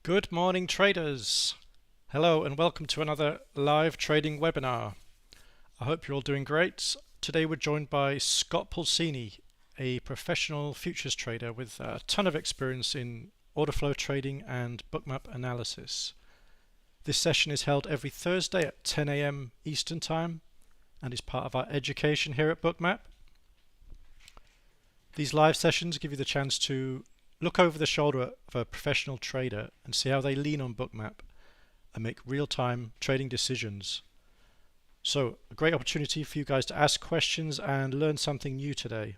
Good morning, traders. Hello and welcome to another live trading webinar. I hope you're all doing great. Today we're joined by Scott Pulcini, a professional futures trader with a ton of experience in order flow trading and bookmap analysis. This session is held every Thursday at 10 a.m. Eastern Time and is part of our education here at Bookmap. These live sessions give you the chance to look over the shoulder of a professional trader and see how they lean on Bookmap and make real-time trading decisions. So, a great opportunity for you guys to ask questions and learn something new today.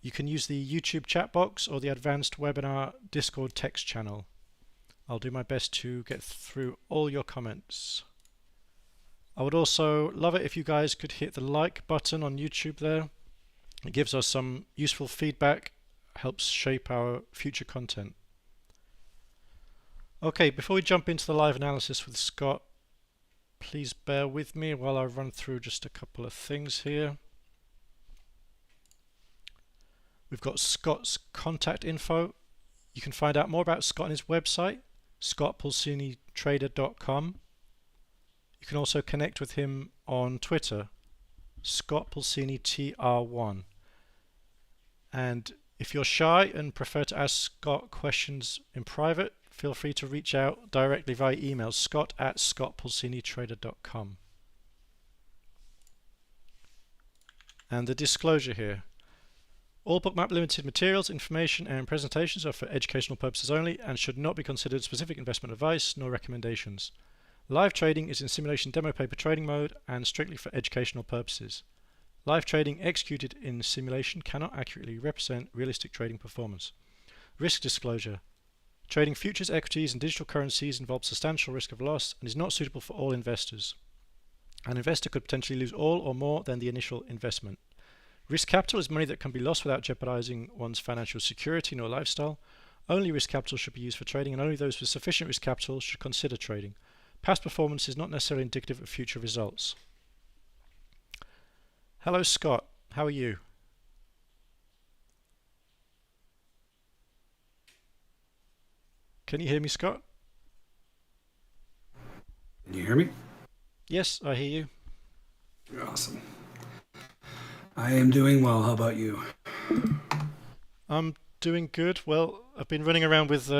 You can use the YouTube chat box or the advanced webinar Discord text channel. I'll do my best to get through all your comments. I would also love it if you guys could hit the like button on YouTube there. It gives us some useful feedback, helps shape our future content. Okay, before we jump into the live analysis with Scott, please bear with me while I run through just a couple of things here. We've got Scott's contact info. You can find out more about Scott on his website, scottpulcinitrader.com. You can also connect with him on Twitter, scottpulcinitr1. And if you're shy and prefer to ask Scott questions in private, feel free to reach out directly via email, scott@scottpulcinitrader.com. And the disclosure here. All Bookmap Ltd materials, information and presentations are for educational purposes only and should not be considered specific investment advice nor recommendations. Live trading is in simulation demo paper trading mode and strictly for educational purposes. Live trading executed in simulation cannot accurately represent realistic trading performance. Risk disclosure. Trading futures, equities and digital currencies involves substantial risk of loss and is not suitable for all investors. An investor could potentially lose all or more than the initial investment. Risk capital is money that can be lost without jeopardizing one's financial security nor lifestyle. Only risk capital should be used for trading and only those with sufficient risk capital should consider trading. Past performance is not necessarily indicative of future results. Hello Scott, how are you? Can you hear me, Scott? Can you hear me? Yes, I hear you. Awesome. I am doing well. How about you? I'm doing good. Well, I've been running around with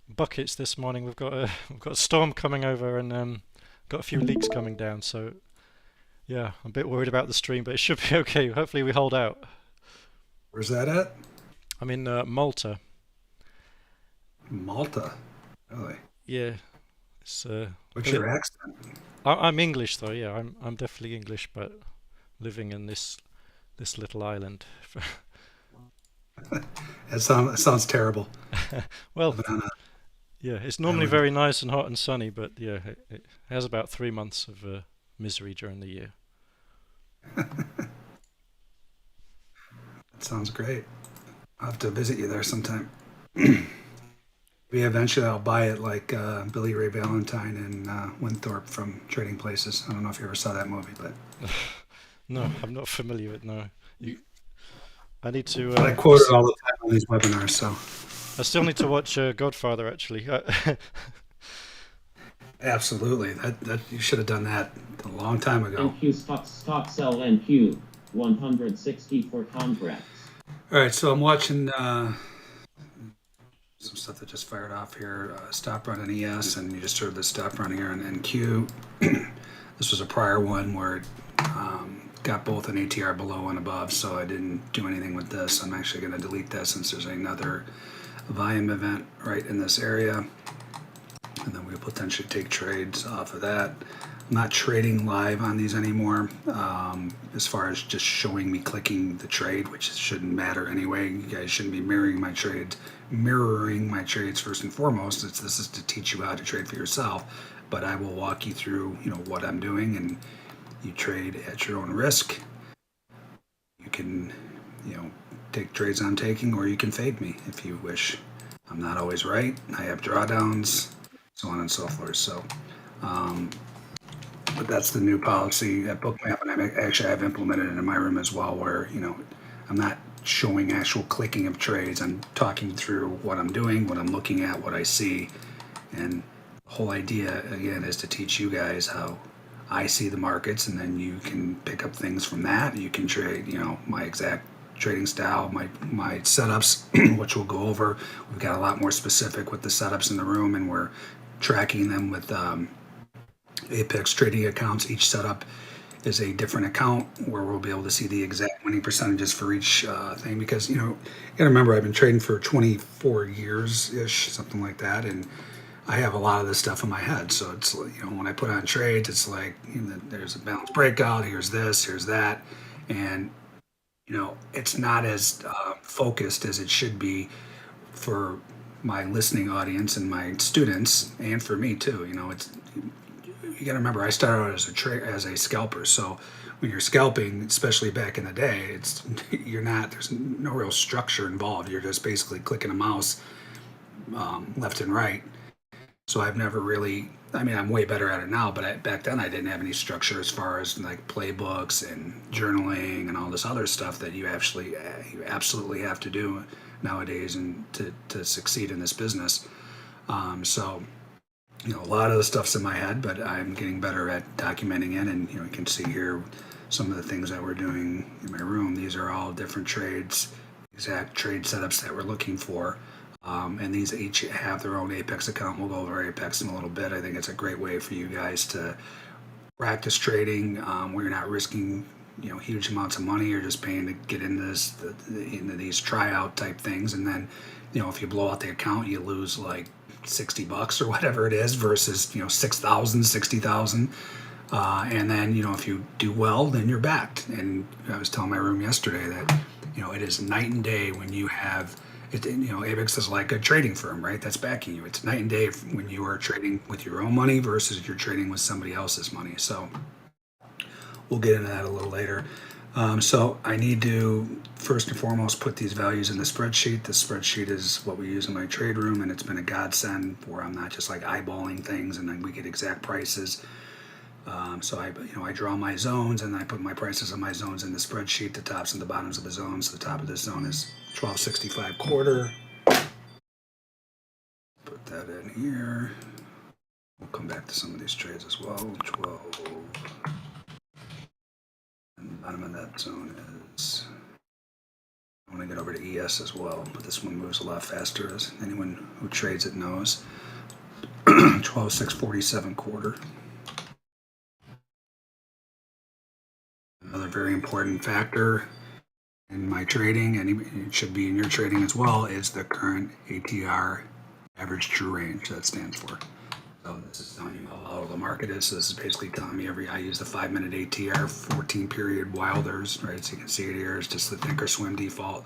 buckets this morning. We've got a storm coming over and got a few leaks coming down. So yeah, I'm a bit worried about the stream, but it should be okay. Hopefully we hold out. Where's that at? I'm in Malta. Malta. Really? Yeah. It's What's your accent? I'm English though. Yeah, I'm definitely English, but living in this little island. That sounds terrible. Well, yeah, it's normally very nice and hot and sunny, but yeah, it has about 3 months of misery during the year. That sounds great. I'll have to visit you there sometime. Maybe eventually I'll buy it like Billy Ray Valentine and Winthorpe from Trading Places. I don't know if you ever saw that movie, but no, I'm not familiar with. No, I need to. I quote it all the time on these webinars, so I still need to watch Godfather actually. absolutely. That you should have done that a long time ago. NQ stock sell NQ 164 contracts. All right, so I'm watching some stuff that just fired off here. Stop run on ES, and you just heard the stop run here on NQ. This was a prior one where it got both an ATR below and above, so I didn't do anything with this. I'm actually going to delete this since there's another volume event right in this area. And then we'll potentially take trades off of that. I'm not trading live on these anymore, as far as just showing me clicking the trade, which shouldn't matter anyway. You guys shouldn't be mirroring my trades first and foremost. This is to teach you how to trade for yourself, but I will walk you through, what I'm doing, and you trade at your own risk. You can, take trades I'm taking, or you can fade me if you wish. I'm not always right. I have drawdowns, so on and so forth. So, but that's the new policy at Bookmap, and I've implemented it in my room as well, where I'm not showing actual clicking of trades. I'm talking through what I'm doing, what I'm looking at, what I see, and the whole idea again is to teach you guys how I see the markets, and then you can pick up things from that. You can trade, my exact trading style, my setups, which we'll go over. We've got a lot more specific with the setups in the room, and we're tracking them with Apex trading accounts. Each setup is a different account where we'll be able to see the exact winning percentages for each thing, because you gotta remember, I've been trading for 24 years ish, something like that, and I have a lot of this stuff in my head. So it's when I put on trades, it's like there's a balance breakout, here's this, here's that, and it's not as focused as it should be for my listening audience and my students, and for me too. It's, you got to remember, I started out as a scalper. So when you're scalping, especially back in the day, there's no real structure involved. You're just basically clicking a mouse left and right. So I've never really, I'm way better at it now, but back then I didn't have any structure as far as like playbooks and journaling and all this other stuff that you absolutely have to do nowadays and to succeed in this business. So a lot of the stuff's in my head, but I'm getting better at documenting it. And you can see here some of the things that we're doing in my room. These are all different trades, exact trade setups that we're looking for. And these each have their own Apex account. We'll go over Apex in a little bit. I think it's a great way for you guys to practice trading where you're not risking huge amounts of money. You're just paying to get into into these tryout type things, and then if you blow out the account, you lose like $60 or whatever it is versus 6,000, 60,000. And then if you do well, then you're backed. And I was telling my room yesterday that it is night and day when you have it. Apex is like a trading firm, right? That's backing you. It's night and day when you are trading with your own money versus you're trading with somebody else's money. So we'll get into that a little later. So I need to first and foremost put these values in the spreadsheet. The spreadsheet is what we use in my trade room, and it's been a godsend where I'm not just like eyeballing things and then we get exact prices. So I draw my zones and I put my prices of my zones in the spreadsheet, the tops and the bottoms of the zones. The top of this zone is 1265 quarter. Put that in here. We'll come back to some of these trades as well. 12. And the bottom of that zone is, I want to get over to ES as well, but this one moves a lot faster, as anyone who trades it knows. 12,647 quarter. Another very important factor in my trading, and it should be in your trading as well, is the current ATR, average true range, that stands for. So this is telling you how volatile the market is. So this is basically telling me I use the 5-minute ATR, 14 period Wilders, right? So you can see it here. It's just the think or swim default.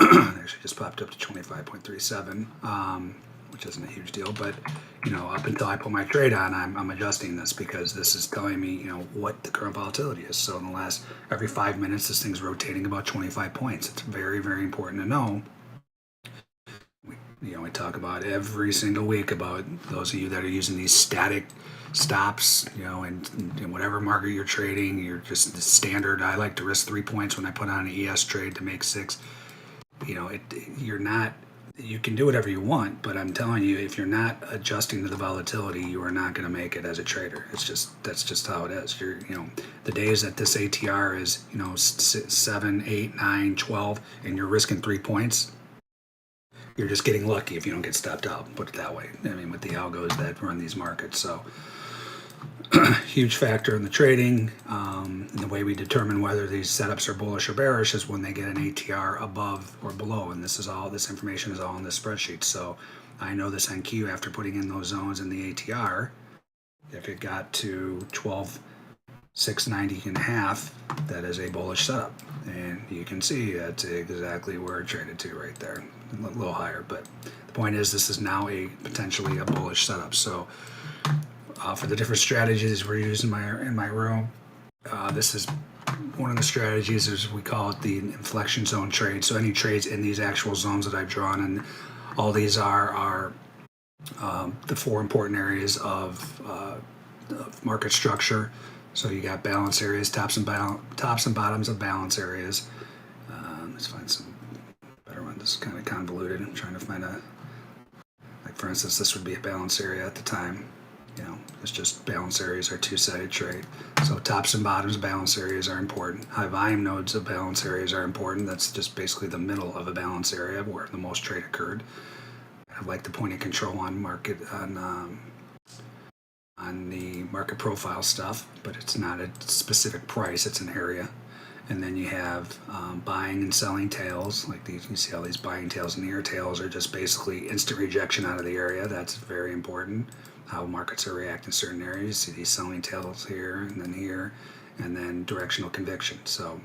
It actually just popped up to 25.37, which isn't a huge deal. But up until I put my trade on, I'm adjusting this because this is telling me what the current volatility is. So in the last every 5 minutes, this thing's rotating about 25 points. It's very, very important to know. We talk about every single week about those of you that are using these static stops, and whatever market you're trading, you're just the standard. I like to risk 3 points when I put on an ES trade to make 6. You're not. You can do whatever you want, but I'm telling you, if you're not adjusting to the volatility, you are not going to make it as a trader. That's just how it is. The days that this ATR is 7, 8, 9, 12, and you're risking 3 points. You're just getting lucky if you don't get stopped out, put it that way. With the algos that run these markets. So huge factor in the trading. And the way we determine whether these setups are bullish or bearish is when they get an ATR above or below. And this information is all in this spreadsheet. So I know this NQ after putting in those zones in the ATR. If it got to 12,690 and a half, that is a bullish setup. And you can see that's exactly where it traded to right there. A little higher, but the point is this is now potentially a bullish setup. So for the different strategies we're using in my room, this is one of the strategies, is we call it the inflection zone trade. So any trades in these actual zones that I've drawn, and all these are the 4 important areas of market structure. So you got balance areas, tops and bottoms of balance areas. Let's find some better one. This is kind of convoluted. I'm trying to find a, like for instance, this would be a balance area at the time. You know, it's just balance areas are two-sided trade. So tops and bottoms balance areas are important. High volume nodes of balance areas are important. That's just basically the middle of a balance area where the most trade occurred. I like the point of control on market on the market profile stuff, but it's not a specific price, it's an area. And then you have buying and selling tails, like these. You see all these buying tails, and here tails are just basically instant rejection out of the area. That's very important, how markets are reacting in certain areas. You see these selling tails here, and then directional conviction. So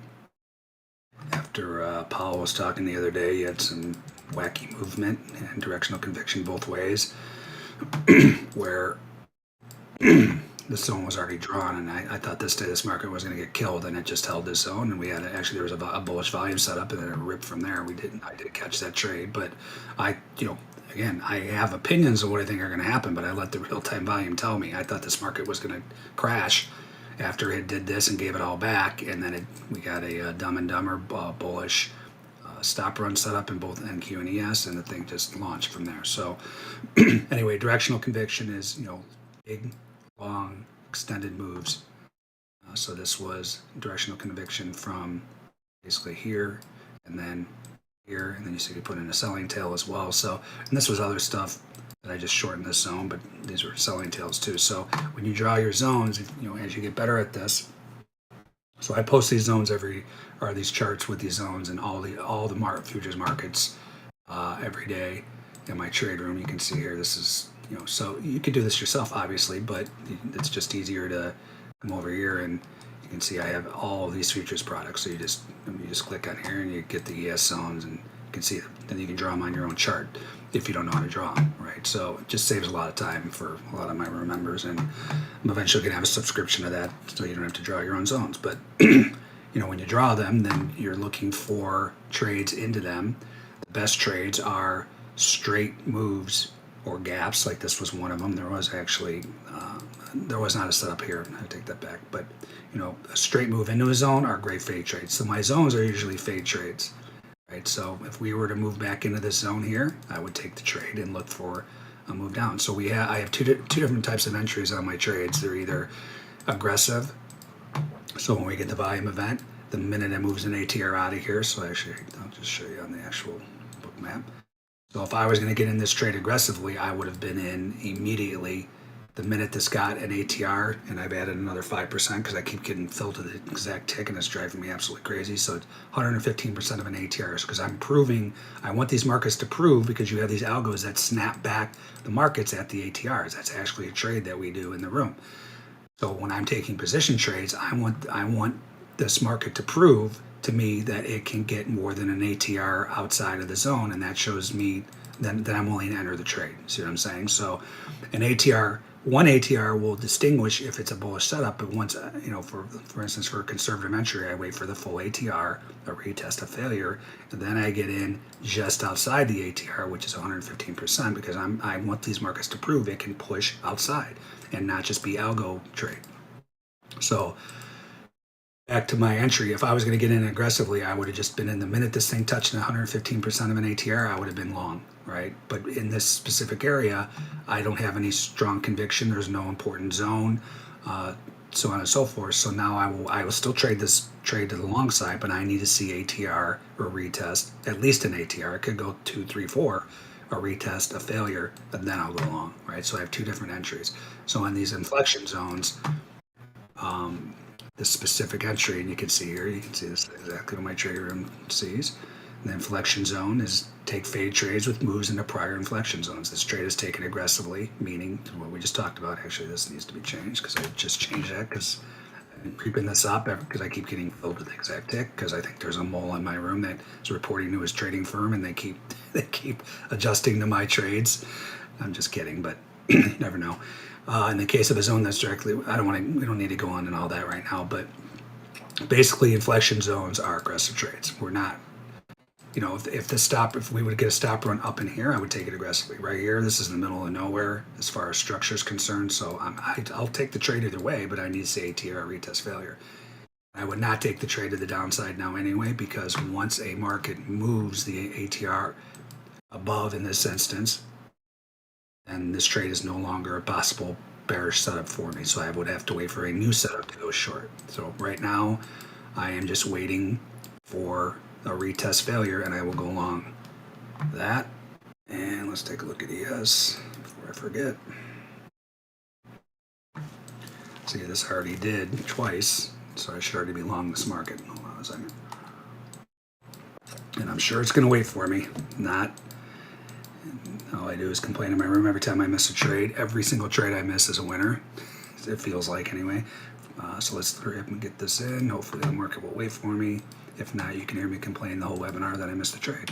after Powell was talking the other day, you had some wacky movement and directional conviction both ways, where the zone was already drawn, and I thought this market was going to get killed, and it just held this zone, and we had actually there was a bullish volume set up, and then it ripped from there. I did catch that trade, but again, I have opinions of what I think are going to happen, but I let the real-time volume tell me. I thought this market was going to crash after it did this and gave it all back, and then we got a Dumb and Dumber bullish stop run set up in both NQ and ES, and the thing just launched from there. So anyway, directional conviction is, big, long, extended moves. So this was directional conviction from basically here and then here, and then you see we put in a selling tail as well. So, and this was other stuff that I just shortened this zone, but these were selling tails too. So when you draw your zones, as you get better at this, so I post these zones these charts with these zones and all the futures markets every day in my trade room. You can see here, this is, so you could do this yourself, obviously, but it's just easier to come over here, and you can see I have all of these futures products. So you just click on here and you get the ES zones, and you can see them. Then you can draw them on your own chart if you don't know how to draw them, right? So it just saves a lot of time for a lot of my room members, and I'm eventually going to have a subscription to that so you don't have to draw your own zones. But when you draw them, then you're looking for trades into them. The best trades are straight moves or gaps, like this was one of them. There was actually there was not a setup here. I take that back. But a straight move into a zone are great fade trades. So my zones are usually fade trades, right? So if we were to move back into this zone here, I would take the trade and look for a move down. So I have two different types of entries on my trades. They're either aggressive. So when we get the volume event, the minute it moves an ATR out of here. So actually, I'll just show you on the actual book map. So if I was going to get in this trade aggressively, I would have been in immediately the minute this got an ATR, and I've added another 5% because I keep getting filled to the exact tick, and it's driving me absolutely crazy. So it's 115% of an ATR because I'm proving, I want these markets to prove, because you have these algos that snap back the markets at the ATRs. That's actually a trade that we do in the room. So when I'm taking position trades, I want this market to prove to me that it can get more than an ATR outside of the zone, and that shows me that I'm willing to enter the trade. See what I'm saying? So one ATR will distinguish if it's a bullish setup, but once, for instance, for a conservative entry, I wait for the full ATR, a retest, a failure, and then I get in just outside the ATR, which is 115%, because I want these markets to prove it can push outside and not just be algo trade. So back to my entry, if I was going to get in aggressively, I would have just been in the minute this thing touched 115% of an ATR, I would have been long, right? But in this specific area, I don't have any strong conviction. There's no important zone, so on and so forth. So now I will still trade this trade to the long side, but I need to see ATR or retest, at least an ATR. It could go 2, 3, 4, a retest, a failure, and then I'll go long, right? So I have two different entries. So in these inflection zones, this specific entry, and you can see here, this is exactly what my trade room sees. The inflection zone is take fade trades with moves into prior inflection zones. This trade is taken aggressively, meaning what we just talked about. Actually, this needs to be changed because I just changed that because I've been creeping this up because I keep getting filled with the exact tick because I think there's a mole in my room that is reporting to his trading firm, and they keep adjusting to my trades. I'm just kidding, but you never know. In the case of a zone that's directly, we don't need to go on and all that right now, but basically inflection zones are aggressive trades. We're not, if we would get a stop run up in here, I would take it aggressively. Right here, this is in the middle of nowhere as far as structure is concerned, so I'll take the trade either way, but I need to say ATR retest failure. I would not take the trade to the downside now anyway, because once a market moves the ATR above in this instance, then this trade is no longer a possible bearish setup for me. So I would have to wait for a new setup to go short. So right now, I am just waiting for a retest failure, and I will go long that. And let's take a look at ES before I forget. See, this already did twice, so I should already be long this market. Hold on a second. And I'm sure it's going to wait for me. Not. All I do is complain in my room every time I miss a trade. Every single trade I miss is a winner. It feels like anyway. So let's hurry up and get this in. Hopefully the market will wait for me. If not, you can hear me complain the whole webinar that I missed a trade.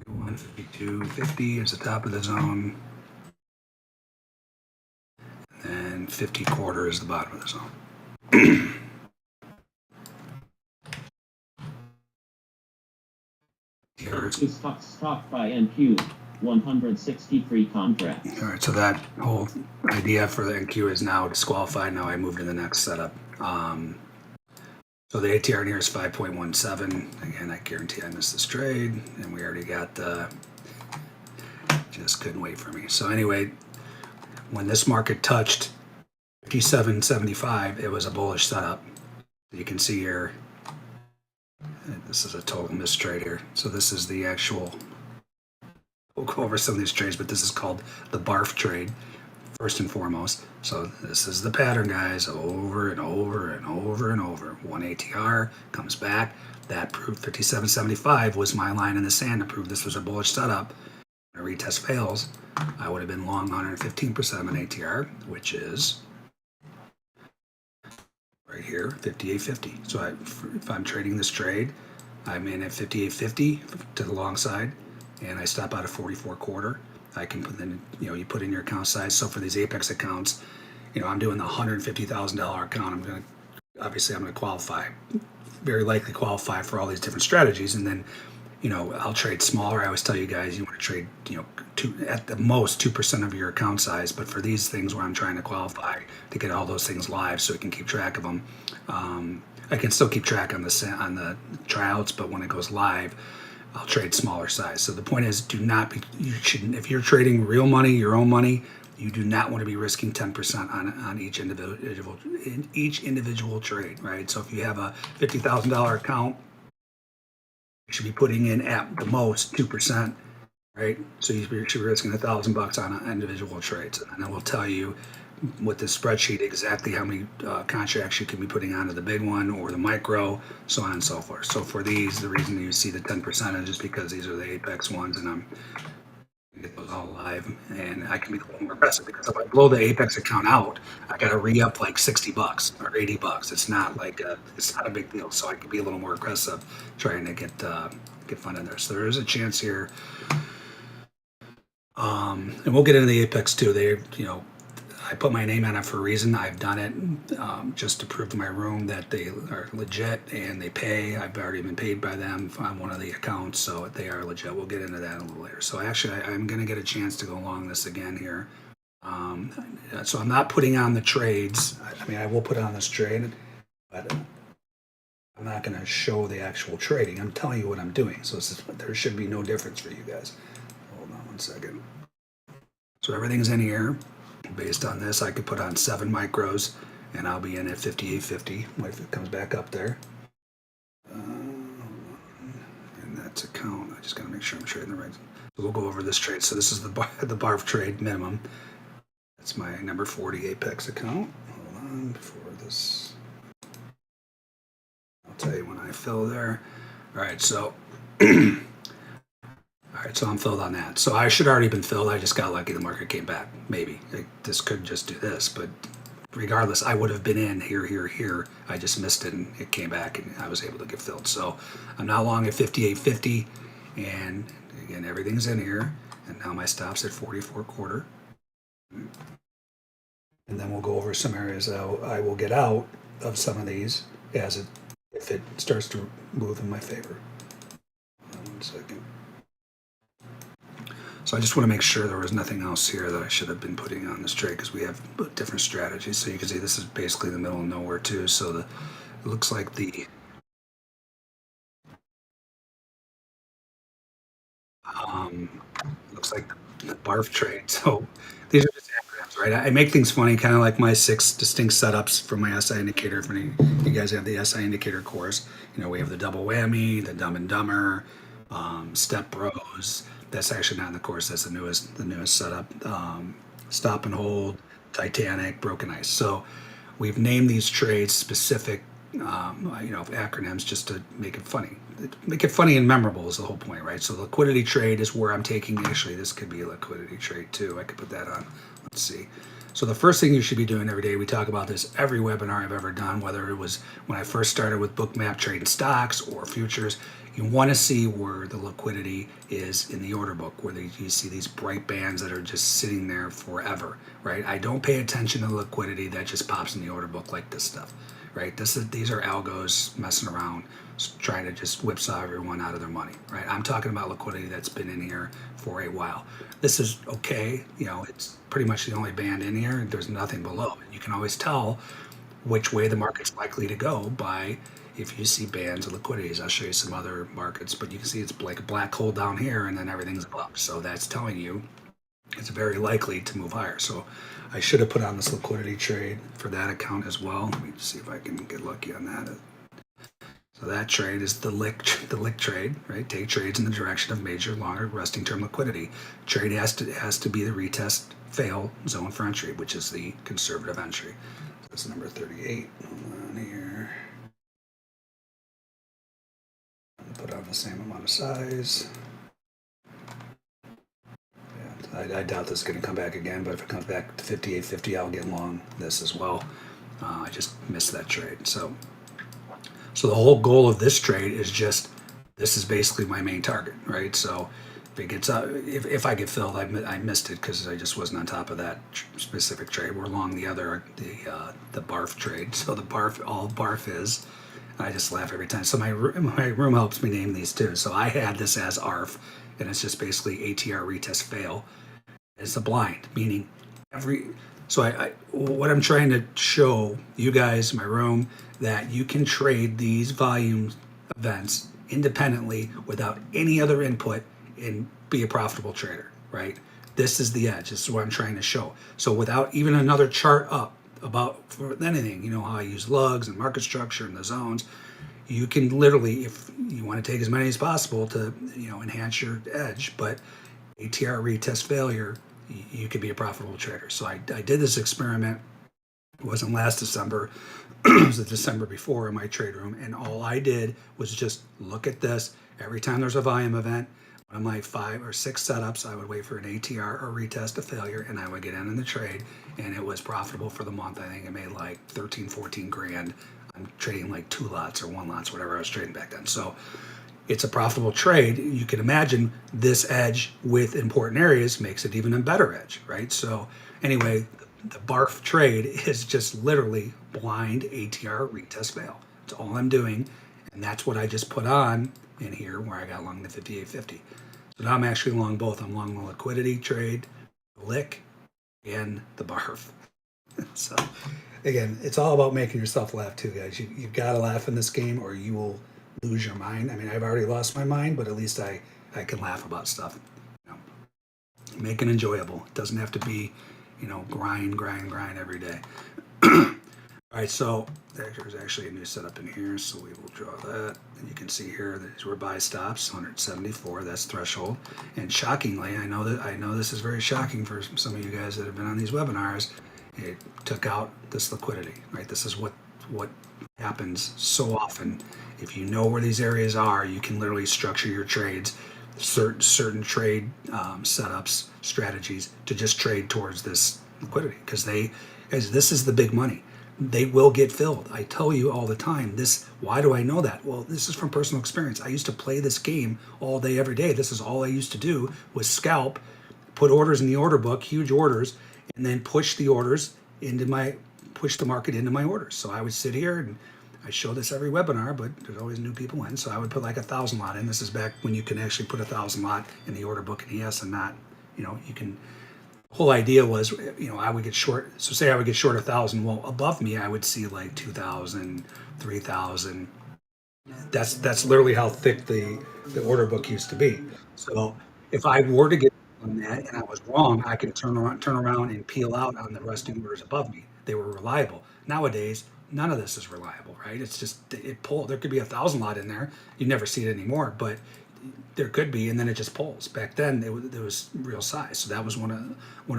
152.50 is the top of the zone. And 50 quarter is the bottom of the zone. Stock by NQ, 163 contracts. All right, so that whole idea for the NQ is now disqualified. Now I move to the next setup. So the ATR in here is 5.17. Again, I guarantee I missed this trade, and we already got the. Just couldn't wait for me. So anyway, when this market touched 57.75, it was a bullish setup. You can see here. This is a total mistrade here. So this is the actual. We'll go over some of these trades, but this is called the Barf trade, first and foremost. So this is the pattern, guys, over and over and over and over. One ATR comes back. That proved 57.75 was my line in the sand to prove this was a bullish setup. When a retest fails, I would have been long 115% of an ATR, which is right here, 58.50. So if I'm trading this trade, I'm in at 58.50 to the long side, and I stop out at 44 quarter. I can put in, you put in your account size. So for these Apex accounts, I'm doing the $150,000 account. I'm going to qualify, very likely qualify for all these different strategies. And then, I'll trade smaller. I always tell you guys, you want to trade, at the most 2% of your account size. But for these things where I'm trying to qualify to get all those things live so we can keep track of them, I can still keep track on the tryouts, but when it goes live, I'll trade smaller size. So the point is, if you're trading real money, your own money, you do not want to be risking 10% on each individual trade, right? So if you have a $50,000 account, you should be putting in at the most 2%, right? So you should be risking $1,000 on an individual trade. And I will tell you with the spreadsheet exactly how many contracts you can be putting onto the big one or the micro, so on and so forth. So for these, the reason you see the 10% is just because these are the Apex ones, and I'm gonna get those all live, and I can be a little more aggressive because if I blow the Apex account out, I got to re-up like $60 or $80. It's not a big deal, so I can be a little more aggressive trying to get fun in there. So there is a chance here, and we'll get into the Apex too. I put my name on it for a reason. I've done it just to prove to my room that they are legit and they pay. I've already been paid by them on one of the accounts, so they are legit. We'll get into that a little later. So actually, I'm going to get a chance to go along this again here. So I'm not putting on the trades. I will put on this trade, but I'm not going to show the actual trading. I'm telling you what I'm doing. So there should be no difference for you guys. Hold on one second. So everything's in here. Based on this, I could put on 7 micros, and I'll be in at 58.50 if it comes back up there. And that's account. I just got to make sure I'm trading the right. So we'll go over this trade. So this is the Barf trade minimum. That's my number 40 Apex account. Hold on before this. I'll tell you when I fill there. All right, so. All right, so I'm filled on that. So I should already been filled. I just got lucky the market came back. Maybe. This could just do this, but regardless, I would have been in here. I just missed it, and it came back, and I was able to get filled. So I'm now long at 58.50, and again, everything's in here. And now my stop's at 44 quarter. And then we'll go over some areas I will get out of some of these if it starts to move in my favor. Hold on 1 second. So I just want to make sure there was nothing else here that I should have been putting on this trade because we have different strategies. So you can see this is basically the middle of nowhere too. So It looks like um, the Barf trade. So these are just acronyms, right? I make things funny, kind of like my 6 distinct setups for my SI indicator. If any, you guys have the SI indicator course, we have the double whammy, the Dumb and Dumber, Step Bros. That's actually not in the course. That's the newest setup. Stop and Hold, Titanic, Broken Ice. So we've named these trades specific, acronyms just to make it funny. Make it funny and memorable is the whole point, right? So the liquidity trade is where I'm taking. Actually, this could be a liquidity trade too. I could put that on. Let's see. So the first thing you should be doing every day, we talk about this every webinar I've ever done, whether it was when I first started with Bookmap trading stocks or futures. You want to see where the liquidity is in the order book, where you see these bright bands that are just sitting there forever, right? I don't pay attention to the liquidity that just pops in the order book like this stuff, right? These are algos messing around, trying to just whipsaw everyone out of their money, right? I'm talking about liquidity that's been in here for a while. This is okay, it's pretty much the only band in here. There's nothing below. You can always tell which way the market's likely to go by if you see bands of liquidities. I'll show you some other markets, but you can see it's like a black hole down here and then everything's above. So that's telling you it's very likely to move higher. So I should have put on this liquidity trade for that account as well. Let me see if I can get lucky on that. So that trade is the lick trade, right? Take trades in the direction of major longer resting term liquidity. Trade has to be the retest fail zone for entry, which is the conservative entry. So that's number 38. Hold on here. Put on the same amount of size. Yeah, I doubt this is going to come back again, but if it comes back to 58.50, I'll get long this as well. I just missed that trade. So the whole goal of this trade is just, this is basically my main target, right? So if it gets up, if I get filled, I missed it because I just wasn't on top of that specific trade. We're long the Barf trade. So the Barf, all Barf is, I just laugh every time. So my room helps me name these too. So I had this as ARF, and it's just basically ATR retest fail. It's a blind, meaning so what I'm trying to show you guys, my room, that you can trade these volume events independently without any other input and be a profitable trader, right? This is the edge. This is what I'm trying to show. So without even another chart up about for anything, how I use lugs and market structure and the zones, you can literally, if you want to take as many as possible to, enhance your edge, but ATR retest failure, you could be a profitable trader. So I did this experiment. It wasn't last December. It was the December before in my trade room. And all I did was just look at this. Every time there's a volume event, one of my 5 or 6 setups, I would wait for an ATR or retest of failure, and I would get in the trade. And it was profitable for the month. I think it made like 13, 14 grand. I'm trading like 2 lots or 1 lots, whatever I was trading back then. So it's a profitable trade. You can imagine this edge with important areas makes it even a better edge, right? So anyway, the Barf trade is just literally blind ATR retest fail. That's all I'm doing. And that's what I just put on in here where I got long the 58.50. So now I'm actually long both. I'm long the liquidity trade, the lick, and the Barf. So again, it's all about making yourself laugh too, guys. You've got to laugh in this game or you will lose your mind. I mean, I've already lost my mind, but at least I can laugh about stuff. Make it enjoyable. It doesn't have to be, grind every day. All right, so there's actually a new setup in here, so we will draw that. And you can see here that these were buy stops, 174, that's threshold. And shockingly, I know this is very shocking for some of you guys that have been on these webinars, it took out this liquidity, right? This is what happens so often. If you know where these areas are, you can literally structure your trades, certain trade setups, strategies to just trade towards this liquidity, because this is the big money. They will get filled. I tell you all the time this. Why do I know that? Well, this is from personal experience. I used to play this game all day, every day. This is all I used to do was scalp, put orders in the order book, huge orders, and then push the market into my orders. So I would sit here and I show this every webinar, but there's always new people in. So I would put like 1,000 lot in. This is back when you can actually put 1,000 lot in the order book in ES and not, you can whole idea was, I would get short. So say I would get short 1,000. Well, above me, I would see like 2,000, 3,000. That's literally how thick the order book used to be. So if I were to get on that and I was wrong, I could turn around and peel out on the resting orders above me. They were reliable. Nowadays, none of this is reliable, right? It's just it pull. There could be 1,000 lot in there. You never see it anymore, but there could be, and then it just pulls. Back then, it was real size, so that was one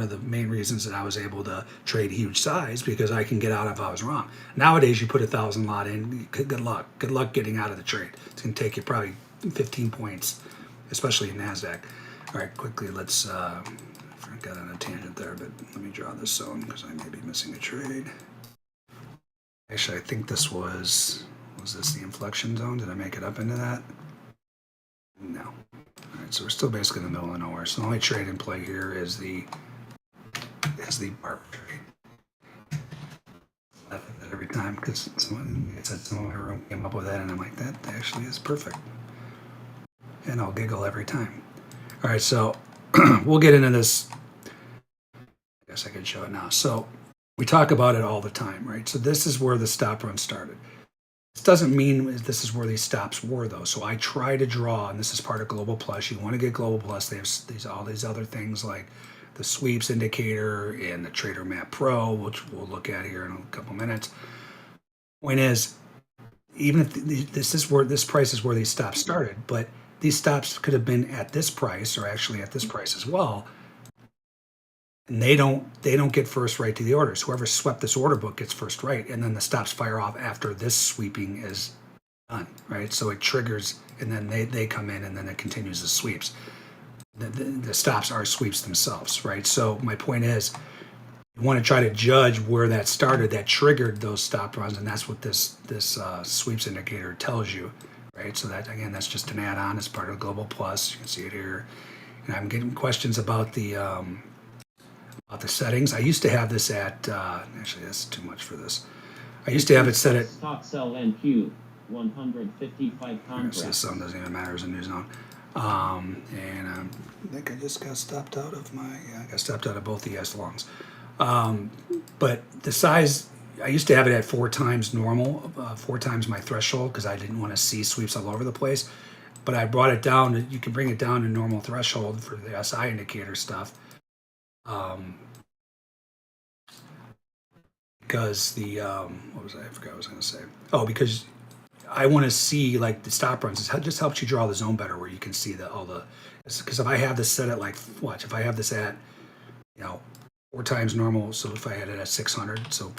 of the main reasons that I was able to trade huge size, because I can get out if I was wrong. Nowadays, you put 1,000 lot in, good luck. Good luck getting out of the trade. It's going to take you probably 15 points, especially in Nasdaq. All right, quickly, let's. I got on a tangent there, but let me draw this zone because I may be missing a trade. Actually, I think this was this the inflection zone? Did I make it up into that? No. All right, so we're still basically in the middle of nowhere. So the only trade in play here is the Barf trade. I laugh at that every time because someone in my room came up with that, and I'm like, that actually is perfect. And I'll giggle every time. All right, so we'll get into this. I guess I can show it now. So we talk about it all the time, right? So this is where the stop run started. This doesn't mean this is where these stops were, though. So I try to draw, and this is part of Global Plus. You want to get Global Plus. They have all these other things like the sweeps indicator and the Trader Map Pro, which we'll look at here in a couple minutes. Point is, even if this price is where these stops started, but these stops could have been at this price, or actually at this price as well. And they don't get first right to the orders. Whoever swept this order book gets first right, and then the stops fire off after this sweeping is done, right? So it triggers, and then they come in, and then it continues the sweeps. The stops are sweeps themselves, right? So my point is, you want to try to judge where that started, that triggered those stop runs, and that's what this sweeps indicator tells you, right? So that, again, that's just an add-on as part of Global Plus. You can see it here. And I'm getting questions about the settings. I used to have this at, actually that's too much for this. I used to have it set at, Stock sell NQ 155 contracts. so this zone doesn't even matter as a new zone. And I think I just got stopped out of I got stopped out of both the S longs. But the size, I used to have it at 4 times normal, 4 times my threshold, because I didn't want to see sweeps all over the place. But I brought it down, you can bring it down to normal threshold for the SI indicator stuff. Because the what was I forgot what I was going to say. Oh, because I want to see like the stop runs. It just helps you draw the zone better, where you can see because if I have this set at if I have this at 4 times normal, so if I had it at 600, so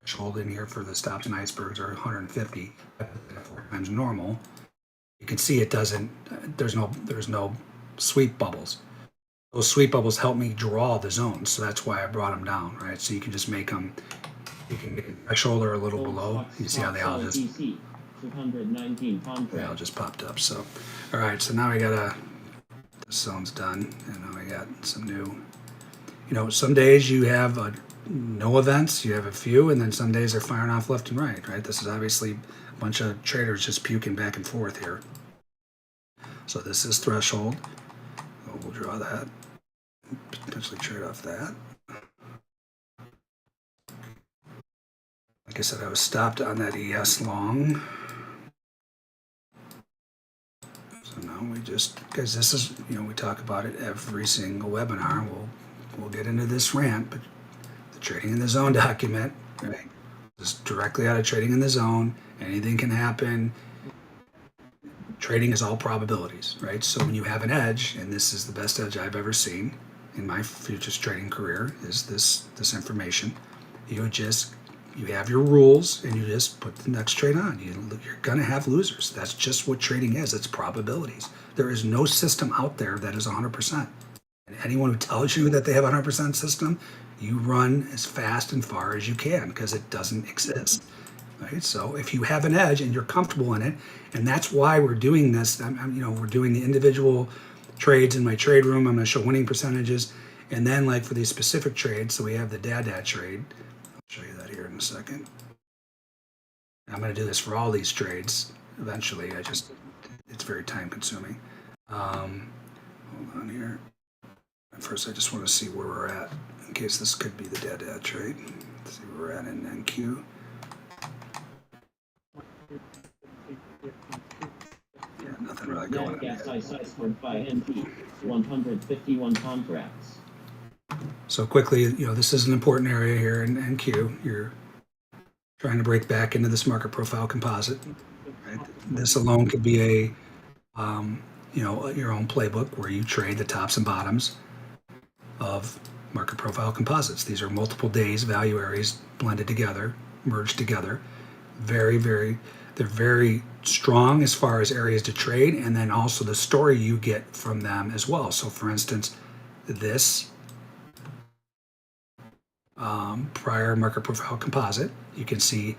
threshold in here for the stops and icebergs are 150, I put it at 4 times normal, you can see it doesn't. There's no sweep bubbles. Those sweep bubbles help me draw the zones, so that's why I brought them down, right? So you can just make them. You can make a shoulder a little below. You see how they all just 219 they all just popped up. So, all right. So now we got this zone's done, and now we got some new. Some days you have no events. You have a few, and then some days they're firing off left and right. Right. This is obviously a bunch of traders just puking back and forth here. So this is threshold. So we'll draw that. Potentially trade off that. Like I said, I was stopped on that ES long. So now because this is, we talk about it every single webinar. We'll get into this rant, but the trading in the zone document, right? Just directly out of trading in the zone. Anything can happen. Trading is all probabilities, right? So when you have an edge, and this is the best edge I've ever seen in my futures trading career, is this information. You have your rules, and you just put the next trade on. You're going to have losers. That's just what trading is. It's probabilities. There is no system out there that is 100%. And anyone who tells you that they have a 100% system, you run as fast and far as you can, because it doesn't exist. Right? So if you have an edge and you're comfortable in it, and that's why we're doing this. We're doing the individual trades in my trade room. I'm going to show winning percentages, and then like for these specific trades. So we have the dad trade. Show you that here in a second. I'm going to do this for all these trades eventually. It's very time consuming. Hold on here. First, I just want to see where we're at in case this could be the dead trade. Let's see where we're at in NQ. Yeah, nothing really going on gas yet. iceberg by NP, 151 contracts. So quickly, this is an important area here in NQ. You're trying to break back into this market profile composite. Right? This alone could be a, your own playbook where you trade the tops and bottoms of market profile composites. These are multiple days value areas blended together, merged together. They're very strong as far as areas to trade, and then also the story you get from them as well. So for instance, this prior market profile composite, you can see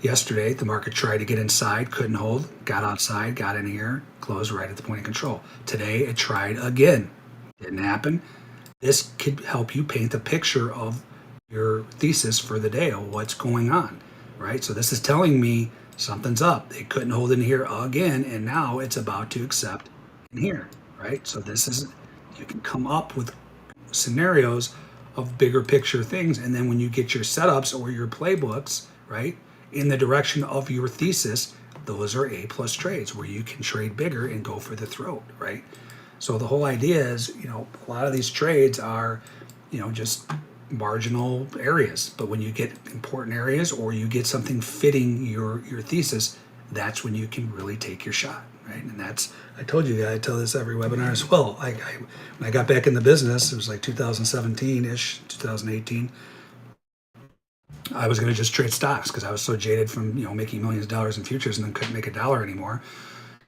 yesterday the market tried to get inside, couldn't hold, got outside, got in here, closed right at the point of control. Today it tried again, didn't happen. This could help you paint the picture of your thesis for the day of what's going on, right? So this is telling me something's up. They couldn't hold in here again, and now it's about to accept in here, right? So you can come up with scenarios of bigger picture things, and then when you get your setups or your playbooks, right, in the direction of your thesis, those are A+ trades where you can trade bigger and go for the throat, right? So the whole idea is, a lot of these trades are, just marginal areas, but when you get important areas or you get something fitting your thesis, that's when you can really take your shot, right? And I told you guys, I tell this every webinar as well. When I got back in the business, it was like 2017-ish, 2018. I was going to just trade stocks because I was so jaded from making millions of dollars in futures and then couldn't make a dollar anymore.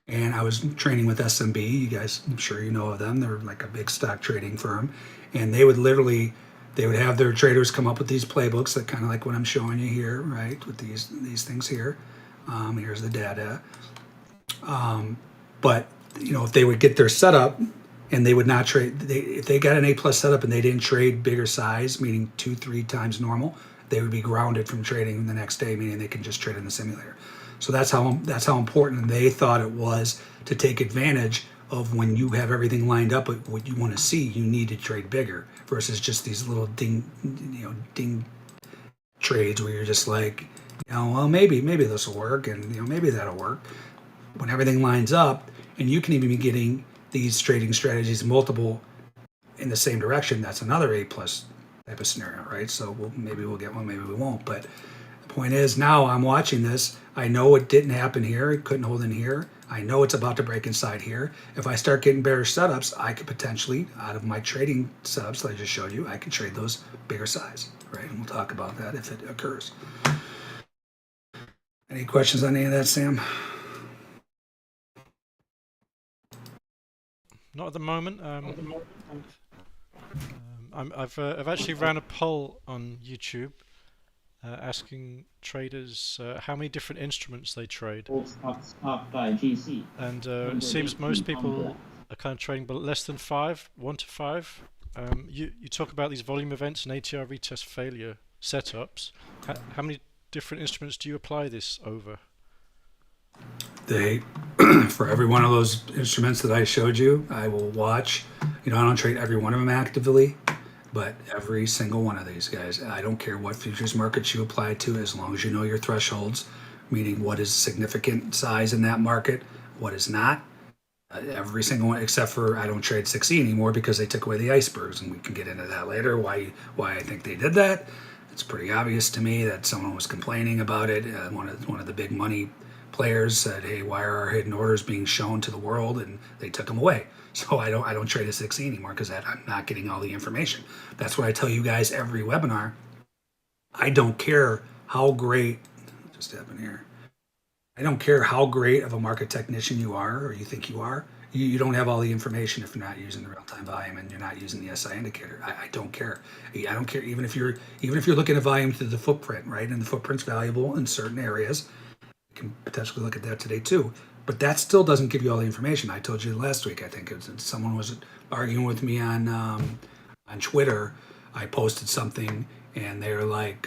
And I was training with SMB. You guys, I'm sure you know of them. They're like a big stock trading firm, and they would have their traders come up with these playbooks that kind of like what I'm showing you here, right? With these things here. Here's the data. But if they would get their setup and they would not trade, if they got an A+ setup and they didn't trade bigger size, meaning 2-3 times normal, they would be grounded from trading the next day, meaning they can just trade in the simulator. So that's how important they thought it was to take advantage of when you have everything lined up with what you want to see. You need to trade bigger versus just these little ding trades where you're just like, well, maybe this will work, and maybe that'll work. When everything lines up, and you can even be getting these trading strategies multiple in the same direction, that's another A+ type of scenario, right? So maybe we'll get one, maybe we won't. But the point is, now I'm watching this. I know it didn't happen here. It couldn't hold in here. I know it's about to break inside here. If I start getting bearish setups, I could potentially, out of my trading setups that I just showed you, I can trade those bigger size, right? And we'll talk about that if it occurs. Any questions on any of that, Sam? Not at the moment. I've actually ran a poll on YouTube asking traders how many different instruments they trade. Stock by GC. And it seems most people are kind of trading less than 5, 1 to 5. You talk about these volume events and ATR retest failure setups. How many different instruments do you apply this over? For every one of those instruments that I showed you, I will watch. I don't trade every one of them actively, but every single one of these guys. I don't care what futures markets you apply to, as long as you know your thresholds, meaning what is significant size in that market, what is not. Every single one, except for I don't trade 6E anymore because they took away the icebergs, and we can get into that later. Why I think they did that? It's pretty obvious to me that someone was complaining about it. One of the big money players said, "Hey, why are our hidden orders being shown to the world?" And they took them away. So I don't trade a 6E anymore because I'm not getting all the information. That's what I tell you guys every webinar. I don't care how great. What just happened here? I don't care how great of a market technician you are or you think you are. You don't have all the information if you're not using the real-time volume and you're not using the SI indicator. I don't care. I don't care even if you're looking at volume through the footprint, right? And the footprint's valuable in certain areas. You can potentially look at that today too. But that still doesn't give you all the information. I told you last week, I think someone was arguing with me on Twitter. I posted something and they're like,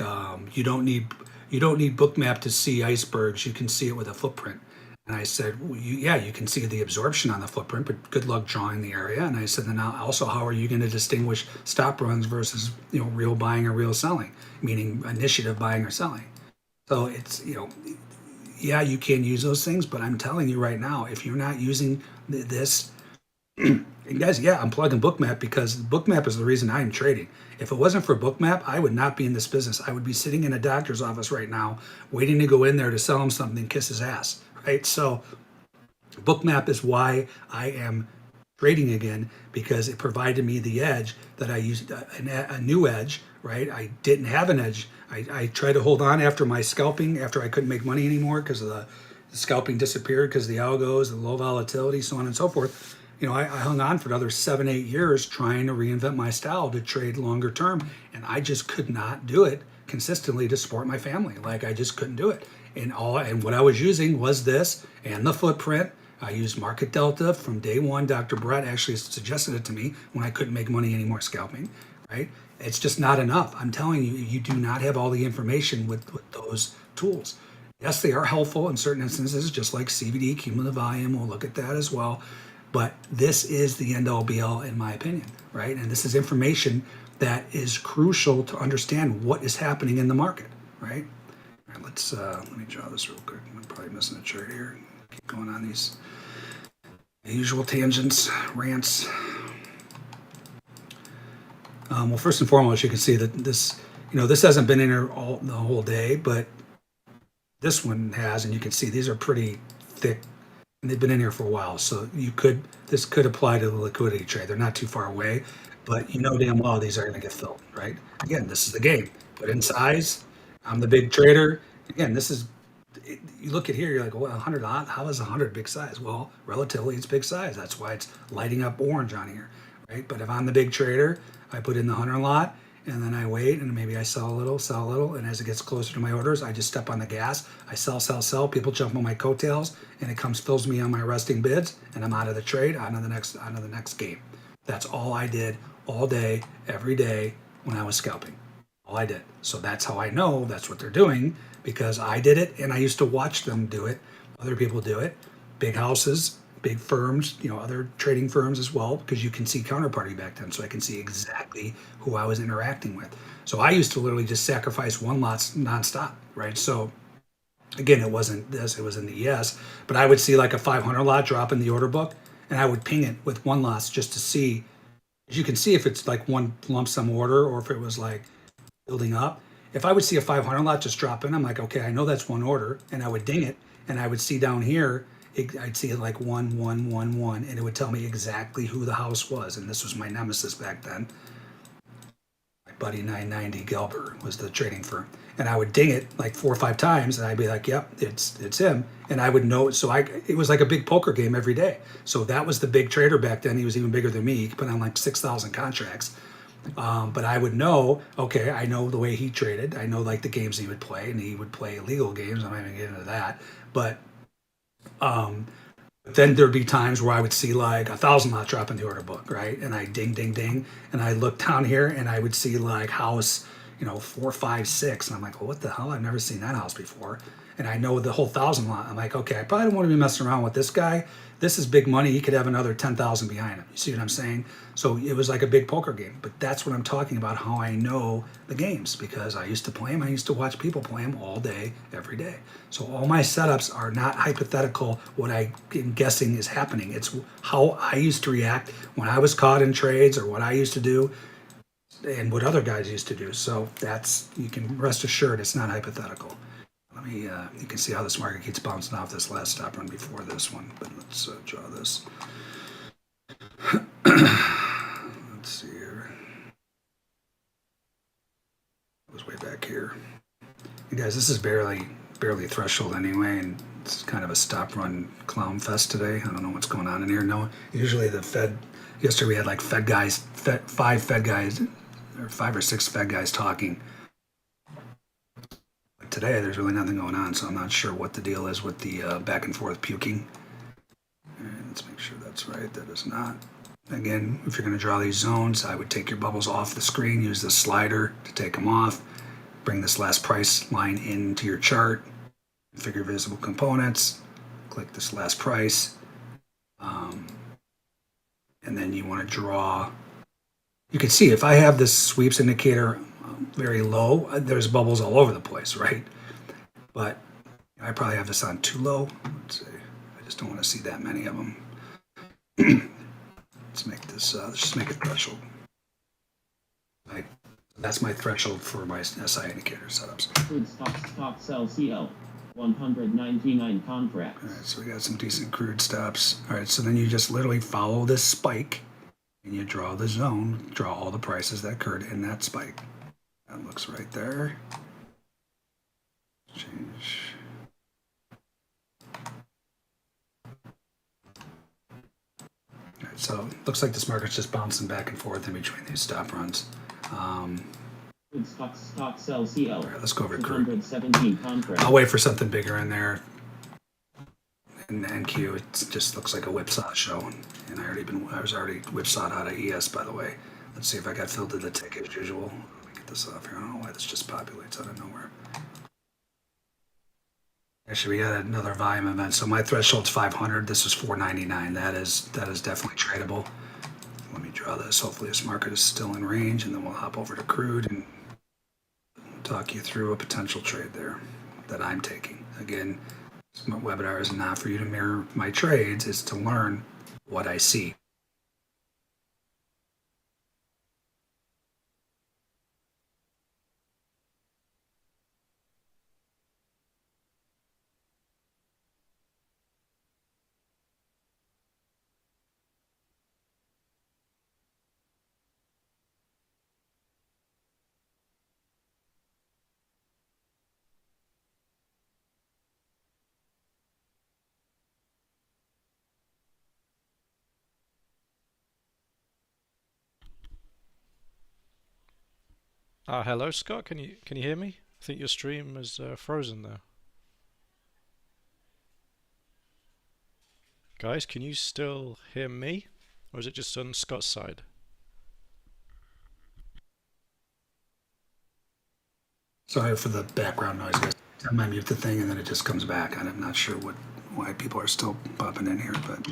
you don't need Bookmap to see icebergs. You can see it with a footprint. And I said, well, yeah, you can see the absorption on the footprint, but good luck drawing the area. And I said, then also, how are you going to distinguish stop runs versus, real buying or real selling, meaning initiative buying or selling? So it's, yeah, you can use those things, but I'm telling you right now, if you're not using this, and guys, yeah, I'm plugging Bookmap because Bookmap is the reason I'm trading. If it wasn't for Bookmap, I would not be in this business. I would be sitting in a doctor's office right now, waiting to go in there to sell him something and kiss his ass, right? So Bookmap is why I am trading again, because it provided me the edge that I used, a new edge, right? I didn't have an edge. I tried to hold on after my scalping, after I couldn't make money anymore because of the scalping disappeared because of the algos, the low volatility, so on and so forth. I hung on for another 7-8 years trying to reinvent my style to trade longer term, and I just could not do it consistently to support my family. Like, I just couldn't do it. And what I was using was this and the footprint. I used market delta from day one. Dr. Brett actually suggested it to me when I couldn't make money anymore scalping, right? It's just not enough. I'm telling you, you do not have all the information with those tools. Yes, they are helpful in certain instances, just like CVD, cumulative volume. We'll look at that as well. But this is the end all be all, in my opinion, right? And this is information that is crucial to understand what is happening in the market, right? All right, let me draw this real quick. I'm probably missing a chart here. Keep going on these usual tangents, rants. Well, first and foremost, you can see that this, this hasn't been in here the whole day, but this one has, and you can see these are pretty thick, and they've been in here for a while. So this could apply to the liquidity trade. They're not too far away, but damn well these are going to get filled, right? Again, this is the game. But in size, I'm the big trader. Again, you look at here, you're like, well, 100, how is 100 big size? Well, relatively, it's big size. That's why it's lighting up orange on here, right? But if I'm the big trader, I put in the 100 lot, and then I wait, and maybe I sell a little, and as it gets closer to my orders, I just step on the gas. I sell. People jump on my coattails, and it fills me on my resting bids, and I'm out of the trade, onto the next game. That's all I did all day, every day when I was scalping. All I did. So that's how I know that's what they're doing, because I did it, and I used to watch them do it. Other people do it. Big houses, big firms, other trading firms as well, because you can see counterparty back then, so I can see exactly who I was interacting with. So I used to literally just sacrifice one lot nonstop, right? So again, it wasn't this, it was in the ES, but I would see like a 500 lot drop in the order book, and I would ping it with one lot just to see. As you can see, if it's like one lump sum order or if it was like building up. If I would see a 500 lot just drop in, I'm like, okay, I know that's one order, and I would ding it, and I would see down here, I'd see it like 1, 1, 1, 1, and it would tell me exactly who the house was. And this was my nemesis back then. My buddy 990 Gelber was the trading firm. And I would ding it like 4 or 5 times, and I'd be like, yep, it's him. And I would know. So it was like a big poker game every day. So that was the big trader back then. He was even bigger than me. He could put on like 6,000 contracts. But I would know, okay, I know the way he traded. I know like the games he would play, and he would play illegal games. I'm not even getting into that. But then there'd be times where I would see like 1,000 lot drop in the order book, right? And I ding, and I look down here and I would see like house, 4, 5, 6, and I'm like, well, what the hell? I've never seen that house before. And I know the whole 1,000 lot. I'm like, okay, I probably don't want to be messing around with this guy. This is big money. He could have another 10,000 behind him. You see what I'm saying? So it was like a big poker game. But that's what I'm talking about, how I know the games, because I used to play them. I used to watch people play them all day, every day. So all my setups are not hypothetical, what I am guessing is happening. It's how I used to react when I was caught in trades, or what I used to do and what other guys used to do. So you can rest assured it's not hypothetical. Let me, you can see how this market keeps bouncing off this last stop run before this one, but let's draw this. Let's see here. It was way back here. You guys, this is barely threshold anyway, and it's kind of a stop run clown fest today. I don't know what's going on in here. No, usually the Fed, yesterday we had like 5 Fed guys, or 5 or 6 Fed guys talking. Today there's really nothing going on, so I'm not sure what the deal is with the back and forth puking. And let's make sure that's right. That is not. Again, if you're going to draw these zones, I would take your bubbles off the screen, use the slider to take them off, bring this last price line into your chart, configure visible components, click this last price. And then you want to draw. You can see if I have this sweeps indicator very low, there's bubbles all over the place, right? But I probably have this on too low. Let's see. I just don't want to see that many of them. Let's make this, let's just make a threshold. That's my threshold for my SI indicator setups. Crude stocks LCL, 199 contracts. All right, so we got some decent crude stops. All right, so then you just literally follow this spike and you draw the zone, draw all the prices that occurred in that spike. That looks right there. Change. All right, so it looks like this market's just bouncing back and forth in between these stop runs. Crude stocks LCL, All right, let's go over crude. 217 contracts. I'll wait for something bigger in there. In NQ, it just looks like a whipsaw show, and I was already whipsawed out of ES, by the way. Let's see if I got filled to the tick as usual. Let me get this off here. I don't know why this just populates out of nowhere. Actually, we got another volume event. So my threshold's 500. This is 499. That is definitely tradable. Let me draw this. Hopefully this market is still in range, and then we'll hop over to crude and talk you through a potential trade there that I'm taking. Again, this webinar is not for you to mirror my trades. It's to learn what I see. Hello, Scott. Can you hear me? I think your stream is frozen there. Guys, can you still hear me, or is it just on Scott's side? Sorry for the background noise, guys. I mute the thing and then it just comes back. I'm not sure why people are still popping in here, but.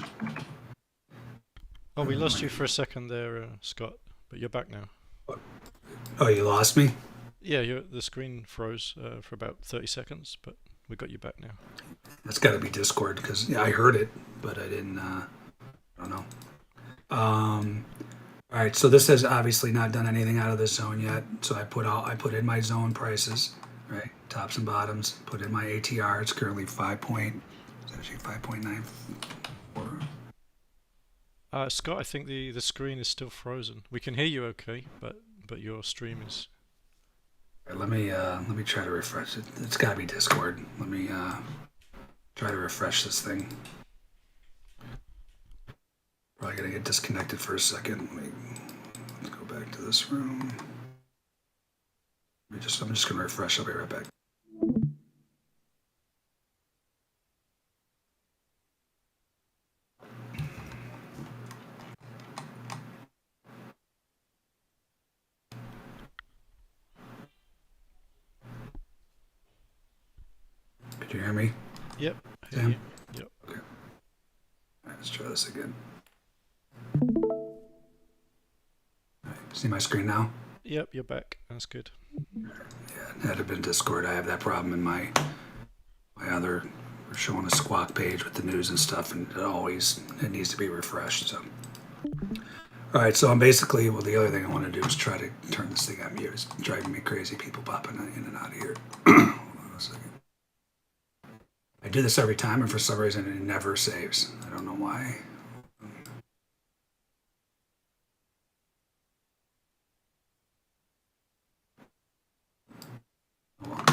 Oh, we lost you for a second there, Scott, but you're back now. Oh, you lost me? Yeah, the screen froze for about 30 seconds, but we got you back now. That's got to be Discord because yeah, I heard it, but I didn't. I don't know. All right, so this has obviously not done anything out of this zone yet. So I put in my zone prices, right, tops and bottoms. Put in my ATR. It's currently 5.94. Scott, I think the screen is still frozen. We can hear you okay, but your stream is. Right, let me try to refresh it. It's got to be Discord. Let me try to refresh this thing. Probably gonna get disconnected for a second. Let's go back to this room. I'm just gonna refresh. I'll be right back. Could you hear me? Yep. I hear Sam? you. Yep. Okay. All right, let's try this again. All right, see my screen now? Yep, you're back. That's good. Yeah, had it been Discord, I have that problem in my other. We're showing a squawk page with the news and stuff, and it needs to be refreshed. So, all right. So I'm basically, well, the other thing I want to do is try to turn this thing on mute. It's driving me crazy. People popping in and out of here. Hold on a second. I do this every time, and for some reason, it never saves. I don't know why. Well,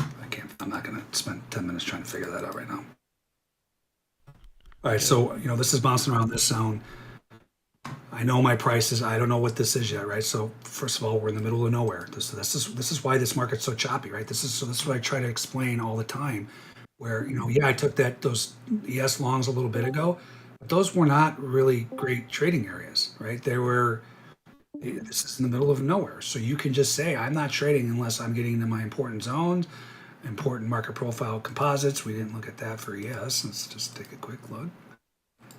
I'm not going to spend 10 minutes trying to figure that out right now. All right, so this is bouncing around this zone. I know my prices. I don't know what this is yet, right? So first of all, we're in the middle of nowhere. This is why this market's so choppy, right? This is what I try to explain all the time. Where I took those ES longs a little bit ago, but those were not really great trading areas, right? This is in the middle of nowhere, so you can just say I'm not trading unless I'm getting into my important zones. important market profile composites. We didn't look at that for ES. Let's just take a quick look.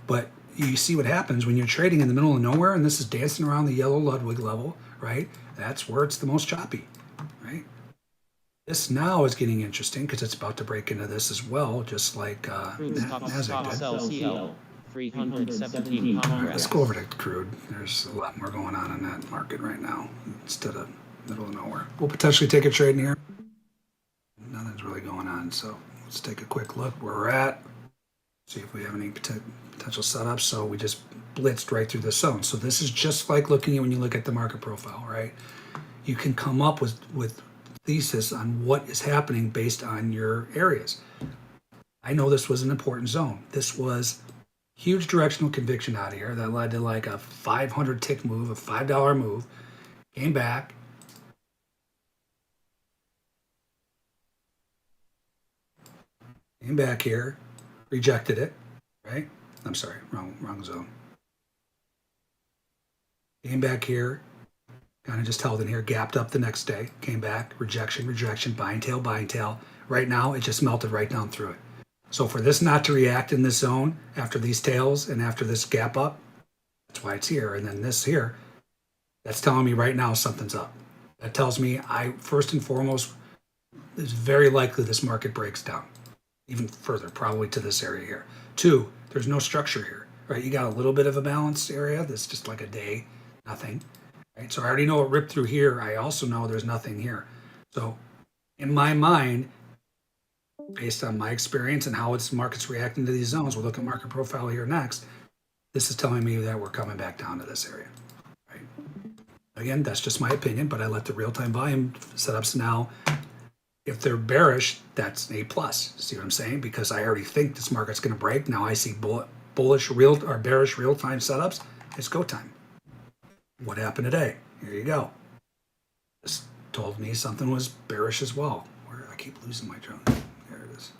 But you see what happens when you're trading in the middle of nowhere, and this is dancing around the yellow Ludwig level, right? That's where it's the most choppy, right? This now is getting interesting because it's about to break into this as well, just like Nasdaq did. 317 All right, let's contracts. go over to crude. There's a lot more going on in that market right now instead of middle of nowhere. We'll potentially take a trade in here. Nothing's really going on, so let's take a quick look where we're at. See if we have any potential setups. So we just blitzed right through the zone. So this is just like looking at when you look at the market profile, right? You can come up with thesis on what is happening based on your areas. I know this was an important zone. This was huge directional conviction out of here that led to like a 500 tick move, a $5 move, came back. Came back here, rejected it, right? I'm sorry, wrong zone. Came back here, kind of just held in here, gapped up the next day, came back, rejection, buying tail. Right now, it just melted right down through it. So for this not to react in this zone after these tails and after this gap up, that's why it's here. And then this here, that's telling me right now something's up. That tells me first and foremost, it's very likely this market breaks down even further, probably to this area here. 2, there's no structure here, right? You got a little bit of a balance area that's just like a day, nothing, right? So I already know it ripped through here. I also know there's nothing here. So in my mind, based on my experience and how it's market's reacting to these zones, we'll look at market profile here next. This is telling me that we're coming back down to this area, right? Again, that's just my opinion, but I let the real-time volume setups now. If they're bearish, that's A plus. See what I'm saying? Because I already think this market's going to break. Now I see bullish or bearish real-time setups. It's go time. What happened today? Here you go. This told me something was bearish as well. Where I keep losing my drone. There it is.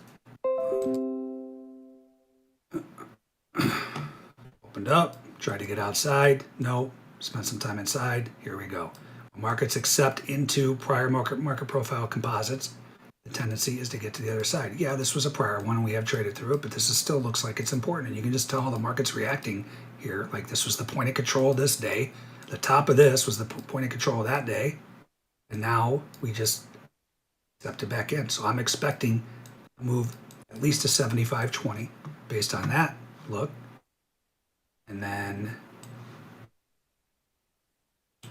Opened up, tried to get outside. No, spent some time inside. Here we go. Markets accept into prior market profile composites. The tendency is to get to the other side. Yeah, this was a prior one and we have traded through it, but this still looks like it's important. And you can just tell how the market's reacting here. Like this was the point of control this day. The top of this was the point of control that day. And now we just stepped it back in. So I'm expecting a move at least to 75.20 based on that look. And then,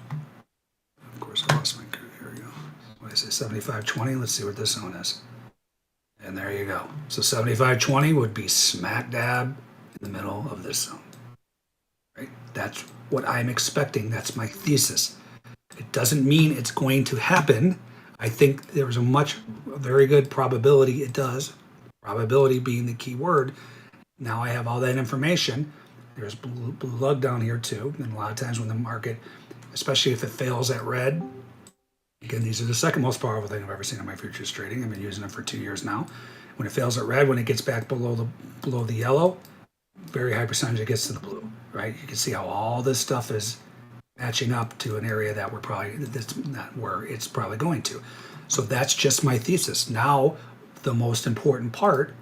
of course, I lost my curve. Here we go. What did I say? 75.20. Let's see what this zone is. And there you go. So 75.20 would be smack dab in the middle of this zone. Right? That's what I'm expecting. That's my thesis. It doesn't mean it's going to happen. I think there's a very good probability it does. Probability being the key word. Now I have all that information. There's blue lug down here too. And a lot of times when the market, especially if it fails at red, again, these are the second most powerful thing I've ever seen in my futures trading. I've been using them for 2 years now. When it fails at red, when it gets back below the yellow, very high percentage it gets to the blue, right? You can see how all this stuff is matching up to an area that that's not where it's probably going to. So that's just my thesis. Now, the most important part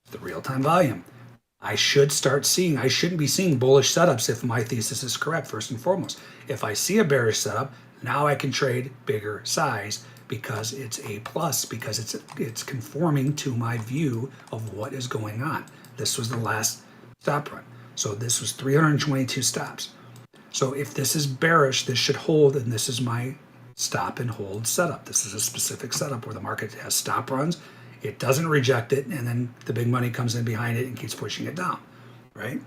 is the real-time volume. I shouldn't be seeing bullish setups if my thesis is correct, first and foremost. If I see a bearish setup, now I can trade bigger size because it's A plus, because it's conforming to my view of what is going on. This was the last stop run. So this was 322 stops. So if this is bearish, this should hold, and this is my stop and hold setup. This is a specific setup where the market has stop runs. It doesn't reject it, and then the big money comes in behind it and keeps pushing it down, right?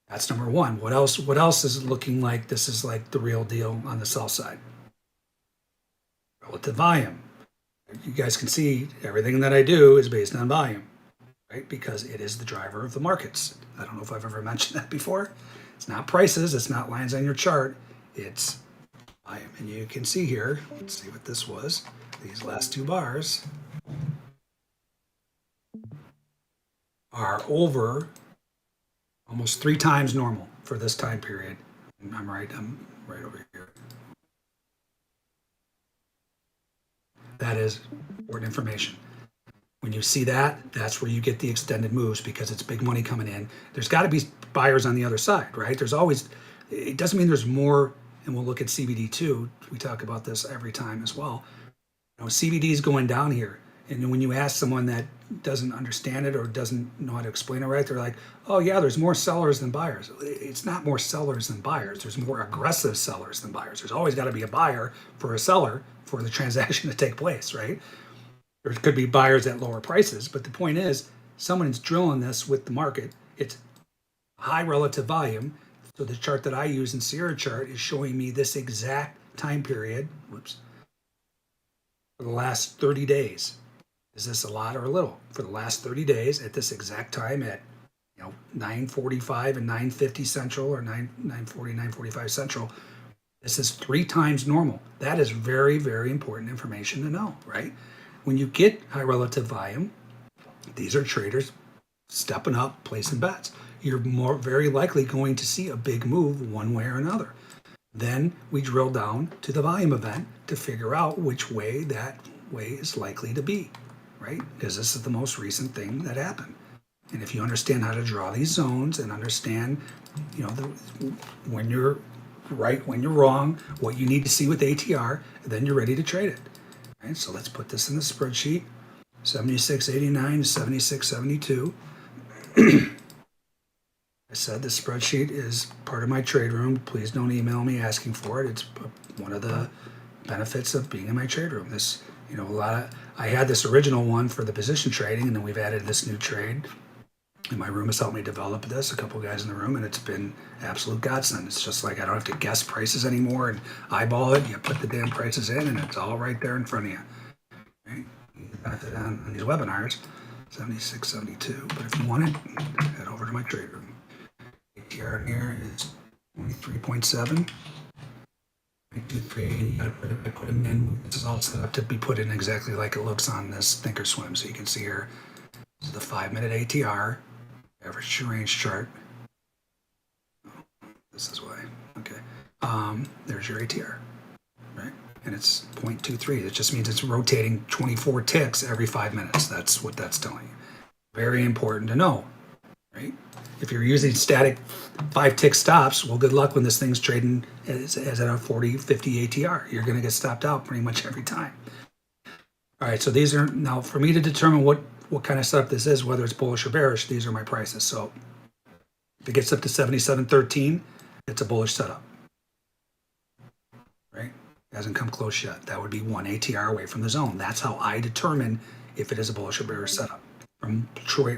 That's number one. What else is looking like this is like the real deal on the sell side? Relative volume. You guys can see everything that I do is based on volume, right? Because it is the driver of the markets. I don't know if I've ever mentioned that before. It's not prices. It's not lines on your chart. It's volume. And you can see here, let's see what this was. These last two bars are over almost 3 times normal for this time period. I'm right over here. That is important information. When you see that, that's where you get the extended moves because it's big money coming in. There's got to be buyers on the other side, right? There's always, it doesn't mean there's more, and we'll look at CBD too. We talk about this every time as well. You know, CBD is going down here. And when you ask someone that doesn't understand it or doesn't know how to explain it right, they're like, oh yeah, there's more sellers than buyers. It's not more sellers than buyers. There's more aggressive sellers than buyers. There's always got to be a buyer for a seller for the transaction to take place, right? There could be buyers at lower prices, but the point is, someone's drilling this with the market. It's high relative volume. So the chart that I use in Sierra chart is showing me this exact time period, whoops, for the last 30 days. Is this a lot or a little? For the last 30 days at this exact time at 9:45 and 9:50 Central or 9:40, 9:45 Central, this is 3 times normal. That is very, very important information to know, right? When you get high relative volume, these are traders stepping up, placing bets. You're very likely going to see a big move one way or another. Then we drill down to the volume event to figure out which way that way is likely to be, right? Because this is the most recent thing that happened. And if you understand how to draw these zones and understand, when you're right, when you're wrong, what you need to see with ATR, then you're ready to trade it. Right? So let's put this in the spreadsheet. 76.89 to 76.72. I said the spreadsheet is part of my trade room. Please don't email me asking for it. It's one of the benefits of being in my trade room. This, I had this original one for the position trading, and then we've added this new trade. And my room has helped me develop this, a couple guys in the room, and it's been absolute godsend. It's just like I don't have to guess prices anymore and eyeball it. You put the damn prices in, and it's all right there in front of you. Right? On these webinars, 76.72. But if you want it, head over to my trade room. ATR in here is 23.7. 23. I put them in. This is all set up to be put in exactly like it looks on this Thinkorswim. So you can see here, this is the 5-minute ATR, average true range chart. This is why. Okay. There's your ATR, right? And it's 0.23. It just means it's rotating 24 ticks every 5 minutes. That's what that's telling you. Very important to know, right? If you're using static 5-tick stops, well, good luck when this thing's trading as at a 40, 50 ATR. You're going to get stopped out pretty much every time. All right, so these are, now for me to determine what kind of setup this is, whether it's bullish or bearish, these are my prices. So if it gets up to 77.13, it's a bullish setup, right? It hasn't come close yet. That would be 1 ATR away from the zone. That's how I determine if it is a bullish or bearish setup. From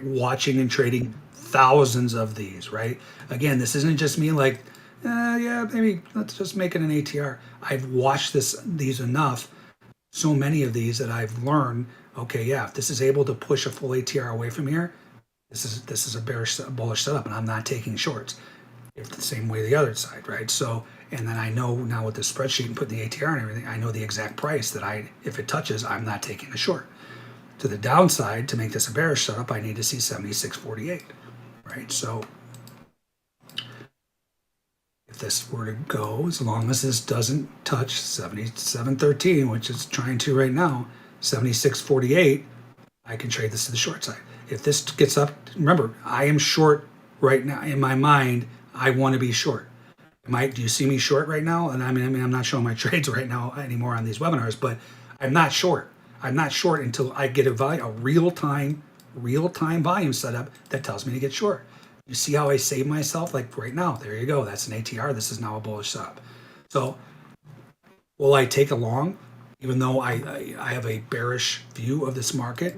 watching and trading thousands of these, right? Again, this isn't just me like, yeah, maybe let's just make it an ATR. I've watched these enough, so many of these that I've learned, okay, yeah, if this is able to push a full ATR away from here, this is a bullish setup, and I'm not taking shorts. If the same way the other side, right? So, and then I know now with the spreadsheet and putting the ATR and everything, I know the exact price that if it touches, I'm not taking a short. To the downside, to make this a bearish setup, I need to see 76.48, right? So if this were to go, as long as this doesn't touch 77.13, which it's trying to right now, 76.48, I can trade this to the short side. If this gets up, remember, I am short right now. In my mind, I want to be short. Do you see me short right now? And I mean, I'm not showing my trades right now anymore on these webinars, but I'm not short. I'm not short until I get a real-time volume setup that tells me to get short. You see how I save myself? Like right now, there you go. That's an ATR. This is now a bullish setup. So will I take a long, even though I have a bearish view of this market?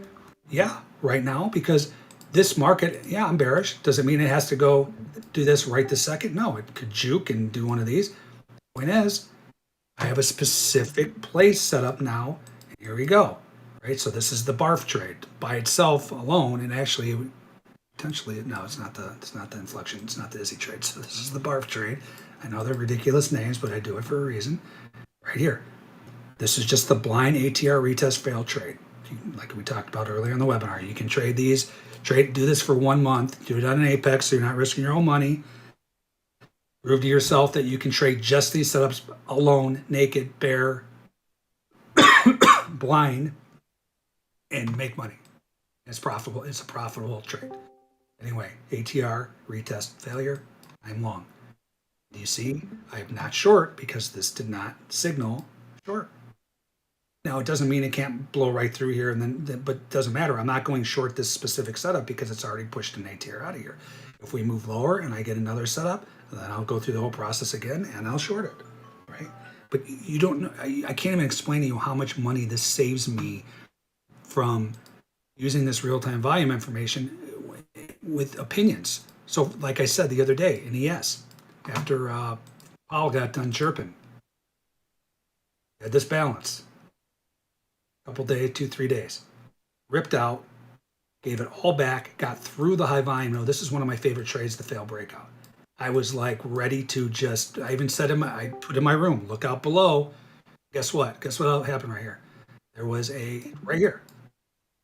Yeah, right now, because this market, yeah, I'm bearish. Does it mean it has to go do this right this second? No, it could juke and do one of these. The point is, I have a specific place set up now. Here we go, right? So this is the Barf trade by itself alone, and actually, potentially, no, it's not the Inflection, it's not the Izzy trade. So this is the Barf trade. I know they're ridiculous names, but I do it for a reason. Right here, this is just the blind ATR retest fail trade, like we talked about earlier in the webinar. You can trade these, do this for 1 month, do it on an Apex, so you're not risking your own money. Prove to yourself that you can trade just these setups alone, naked, bare, blind, and make money. It's profitable. It's a profitable trade. Anyway, ATR, retest, failure. I'm long. Do you see? I'm not short because this did not signal short. Now, it doesn't mean it can't blow right through here, but it doesn't matter. I'm not going short this specific setup because it's already pushed an ATR out of here. If we move lower and I get another setup, then I'll go through the whole process again and I'll short it, right? But you don't know, I can't even explain to you how much money this saves me from using this real-time volume information with opinions. So like I said the other day in ES, after Powell got done chirping, had this balance, couple days, 2-3 days, ripped out, gave it all back, got through the high volume. No, this is one of my favorite trades, the fail breakout. I was like ready to just, I even said I put in my room, look out below. Guess what? Guess what happened right here? There was right here,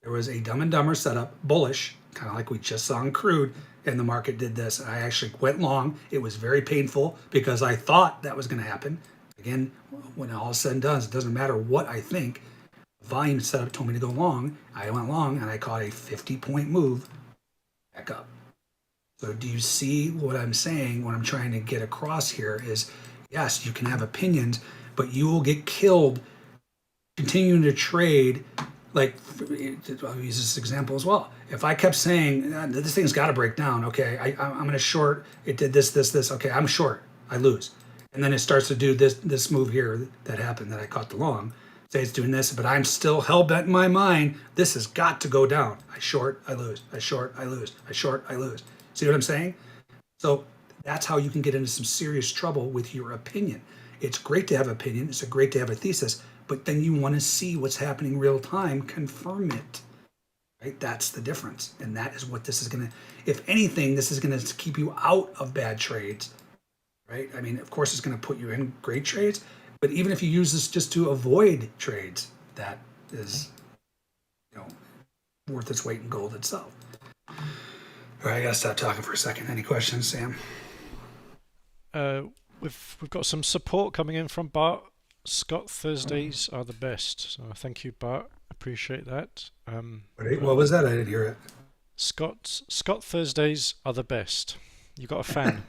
there was a Dumb and Dumber setup, bullish, kind of like we just saw in crude, and the market did this. I actually went long. It was very painful because I thought that was going to happen. Again, when all is said and done, it doesn't matter what I think. Volume setup told me to go long. I went long and I caught a 50-point move back up. So do you see what I'm saying? What I'm trying to get across here is, yes, you can have opinions, but you will get killed continuing to trade. Like, I'll use this example as well. If I kept saying, this thing's got to break down, okay, I'm going to short, it did this, okay, I'm short, I lose. And then it starts to do this move here that happened that I caught the long. Say it's doing this, but I'm still hell-bent in my mind, this has got to go down. I short, I lose, I short, I lose, I short, I lose. See what I'm saying? So that's how you can get into some serious trouble with your opinion. It's great to have opinion, it's great to have a thesis, but then you want to see what's happening real time, confirm it, right? That's the difference. And that is what this is going to, if anything, this is going to keep you out of bad trades, right? I mean, of course, it's going to put you in great trades, but even if you use this just to avoid trades, that is, worth its weight in gold itself. All right, I got to stop talking for a second. Any questions, Sam? We've got some support coming in from Bart. Scott Thursdays are the best. So thank you, Bart. Appreciate that. What was that? I didn't hear it. Scott Thursdays are the best. You got a fan.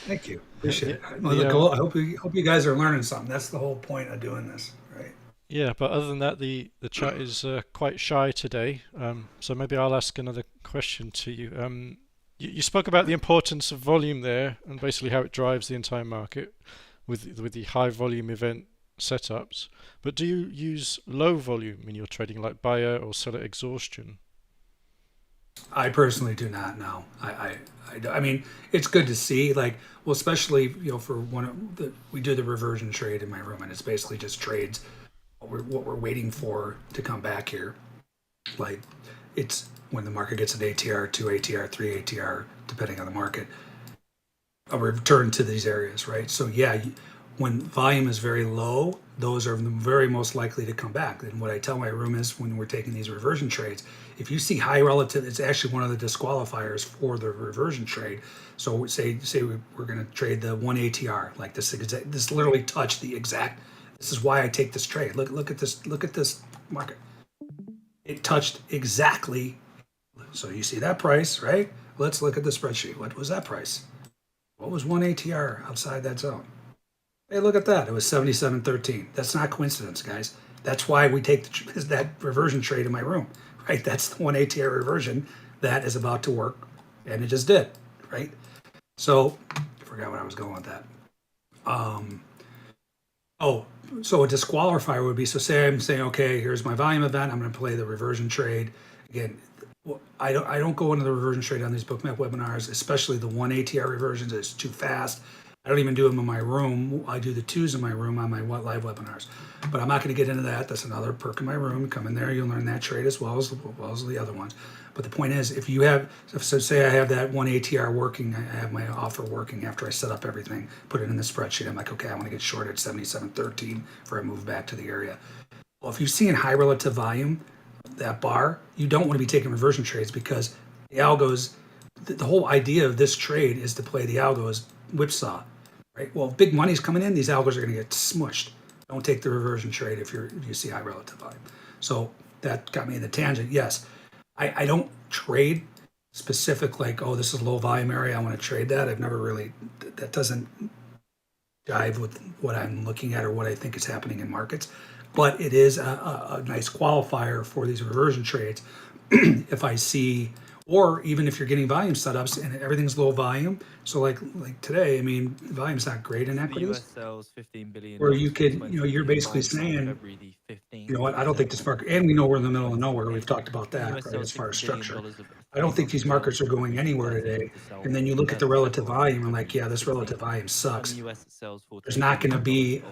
Thank you. Appreciate it. Well, I hope you guys are learning something. That's the whole point of doing this, right? Yeah, but other than that, the chat is quite shy today. So maybe I'll ask another question to you. You spoke about the importance of volume there, and basically how it drives the entire market with the high volume event setups. But do you use low volume in your trading, like buyer or seller exhaustion? I personally do not know. I mean, it's good to see, especially for we do the reversion trade in my room, and it's basically just trades what we're waiting for to come back here. Like, it's when the market gets an ATR, 2 ATR, 3 ATR, depending on the market, a return to these areas, right? So yeah, when volume is very low, those are very most likely to come back. And what I tell my room is, when we're taking these reversion trades, if you see high relative, it's actually one of the disqualifiers for the reversion trade. So say we're going to trade the 1 ATR, like this literally touched the exact. This is why I take this trade. Look at this market. It touched exactly. So you see that price, right? Let's look at the spreadsheet. What was that price? What was 1 ATR outside that zone? Hey, look at that. It was 77.13. That's not coincidence, guys. That's why we take that reversion trade in my room, right? That's the 1 ATR reversion that is about to work, and it just did, right? So I forgot what I was going with that. So a disqualifier would be, so say I'm saying, okay, here's my volume event. I'm going to play the reversion trade. Again, I don't go into the reversion trade on these Bookmap webinars, especially the 1 ATR reversions. It's too fast. I don't even do them in my room. I do the 2s in my room on my live webinars. But I'm not going to get into that. That's another perk in my room. Come in there, you'll learn that trade as well as the other ones. But the point is, if you have, so say I have that 1 ATR working, I have my offer working after I set up everything, put it in the spreadsheet. I'm like, okay, I want to get short at 77.13 before I move back to the area. Well, if you're seeing high relative volume, that bar, you don't want to be taking reversion trades, because the algos, the whole idea of this trade is to play the algos whipsaw, right? Well, if big money's coming in, these algos are going to get smushed. Don't take the reversion trade if you see high relative volume. So that got me in the tangent. Yes, I don't trade specific like, oh, this is low volume area, I want to trade that. I've never really, that doesn't jive with what I'm looking at or what I think is happening in markets. But it is a nice qualifier for these reversion trades. If I see, or even if you're getting volume setups and everything's low volume. So like today, I mean, the volume's not great in The equities. US sells $15 billion. Where you could, $20 you know, you're billion basically bonds on saying, February the 15th. you know what, I don't think this market, and we know we're in the middle of nowhere. We've talked about The that, US right, sells as far as $60 billion structure. of I don't think these markets are going anywhere today. And then you look at the relative volume and like, yeah, this relative volume sucks. There's not going to be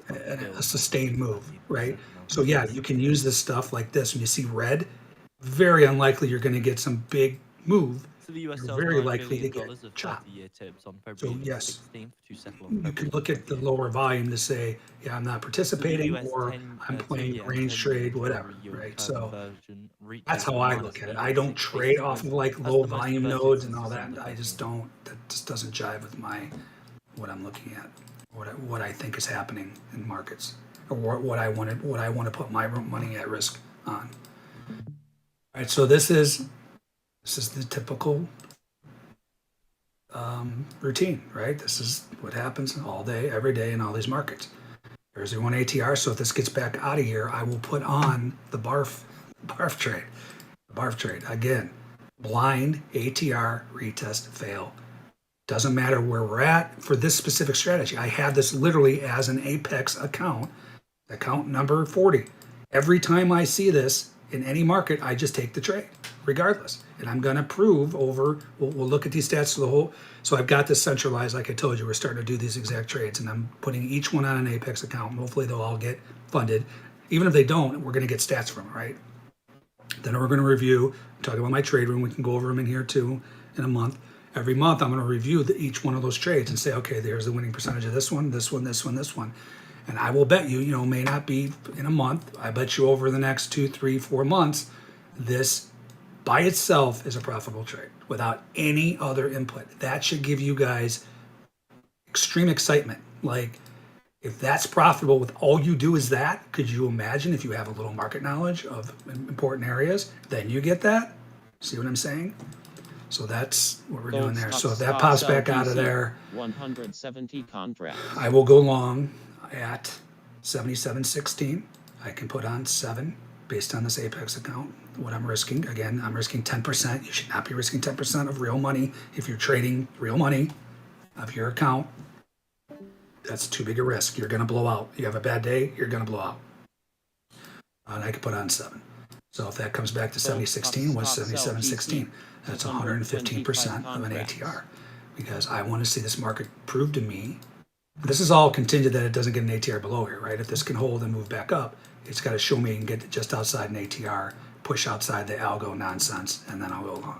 a sustained move, right? So yeah, you can use this stuff like this. When you see red, very unlikely you're going to get some big move. So the US You're sells very $9 likely to billion get of chopped. 30-year tips on So February yes, 16th to settle on you February could look at the 20th. lower volume to say, yeah, I'm not participating, US or 10, I'm playing two-year and range 10-year trade, whatever, Treasury yield right? curve So inversion reaches that's how I minus look at it. the I don't 6 trade basis off of points like as low the most volume inverted nodes since and all that. December I just 13th. don't, that just doesn't jive with what I'm looking at, what I think is happening in markets, or what I want to put my money at risk on. All right, so this is the typical routine, right? This is what happens all day, every day in all these markets. There's your one ATR. So if this gets back out of here, I will put on the barf trade. The barf trade again, blind ATR retest fail. Doesn't matter where we're at for this specific strategy. I have this literally as an Apex account number 40. Every time I see this in any market, I just take the trade, regardless. And I'm going to prove over, we'll look at these stats to the whole. So I've got this centralized, like I told you, we're starting to do these exact trades, and I'm putting each one on an Apex account. And hopefully they'll all get funded. Even if they don't, we're going to get stats from it, right? Then we're going to review, talk about my trade room. We can go over them in here too in a month. Every month, I'm going to review each one of those trades and say, okay, there's the winning percentage of this one, this one, this one, this one. And I will bet you, may not be in a month. I bet you over the next 2, 3, 4 months, this by itself is a profitable trade without any other input. That should give you guys extreme excitement. Like, if that's profitable with all you do is that, could you imagine if you have a little market knowledge of important areas, then you get that? See what I'm saying? So that's what we're doing there. So if that pops back out of there, 170 contracts. I will go long at 77.16. I can put on 7 based on this Apex account. What I'm risking, again, I'm risking 10%. You should not be risking 10% of real money if you're trading real money of your account. That's too big a risk. You're going to blow out. You have a bad day, you're going to blow out. And I could put on 7. So if that comes back to 70.16, what's 77.16? That's 115% of an ATR. Because I want to see this market prove to me. This is all contingent that it doesn't get an ATR below here, right? If this can hold and move back up, it's got to show me and get just outside an ATR, push outside the algo nonsense, and then I'll go long.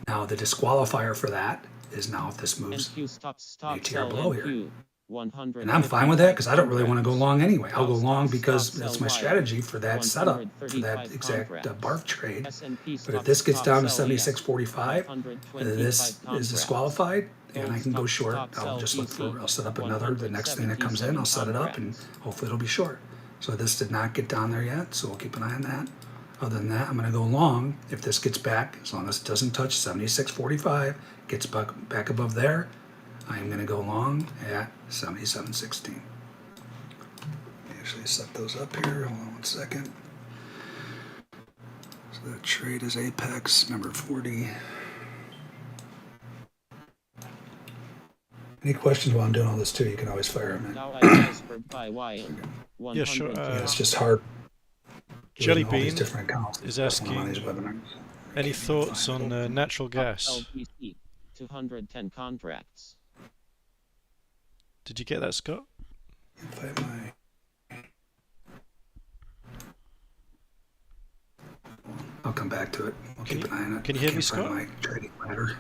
Now the disqualifier for that is now if this moves ATR below here. And I'm fine with that because I don't really want to go long anyway. I'll go long because that's my strategy for that setup, for that exact barf trade. But if this gets down to 76.45, this is disqualified, and I can go short. I'll just I'll set up the next thing that comes in, I'll set it up, and hopefully it'll be short. So this did not get down there yet, so we'll keep an eye on that. Other than that, I'm going to go long. If this gets back, as long as it doesn't touch 76.45, gets back above there, I'm going to go long at 77.16. Actually set those up here. Hold on one second. So that trade is Apex number 40. Any questions while I'm doing all this too? You can always fire them in. Yeah, sure. It's just hard. Jelly all these Bean different accounts is on these asking, webinars. any thoughts on natural gas? LPC, 210 contracts. Did you get that, Scott? If I might. I'll come back to it. We'll keep an eye on it. Can you hear me, Scott? My trading ladder.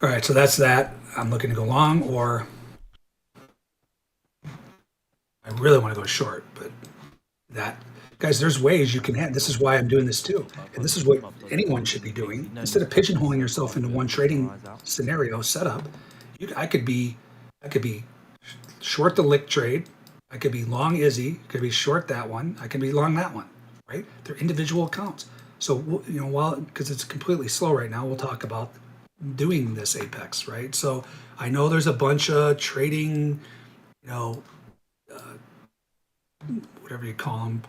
All right, so that's that. I'm looking to go long, or I really want to go short, but that, guys, there's ways you can have. This is why I'm doing this too, and this is what anyone should be doing. Instead of pigeonholing yourself into one trading scenario setup, I could be short the lick trade. I could be long Izzy. I could be short that one. I could be long that one. right? They're individual accounts. So, while, because it's completely slow right now, we'll talk about doing this Apex, right? So I know there's a bunch of trading, whatever you call them,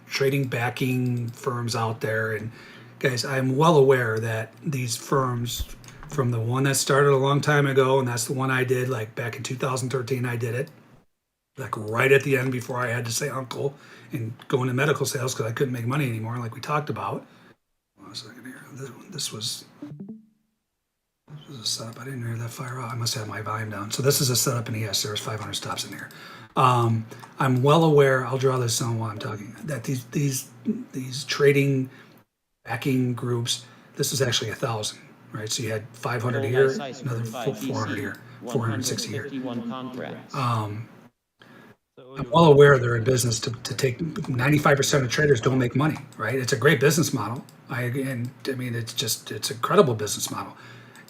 trading backing firms out there. And guys, I'm well aware that these firms, from the one that started a long time ago, and that's the one I did, like back in 2013, I did it, like right at the end before I had to say uncle and go into medical sales because I couldn't make money anymore, like we talked about. Hold on a second here. This was a setup. I didn't hear that fire out. I must have my volume down. So this is a setup in ES. There's 500 stops in here. I'm well aware. I'll draw this on while I'm talking. That these trading backing groups. This is actually 1,000, right? So you had 500 here, another 400 here, 460 here. I'm well aware they're in business to take 95% of traders don't make money, right? It's a great business model. I mean, it's an incredible business model.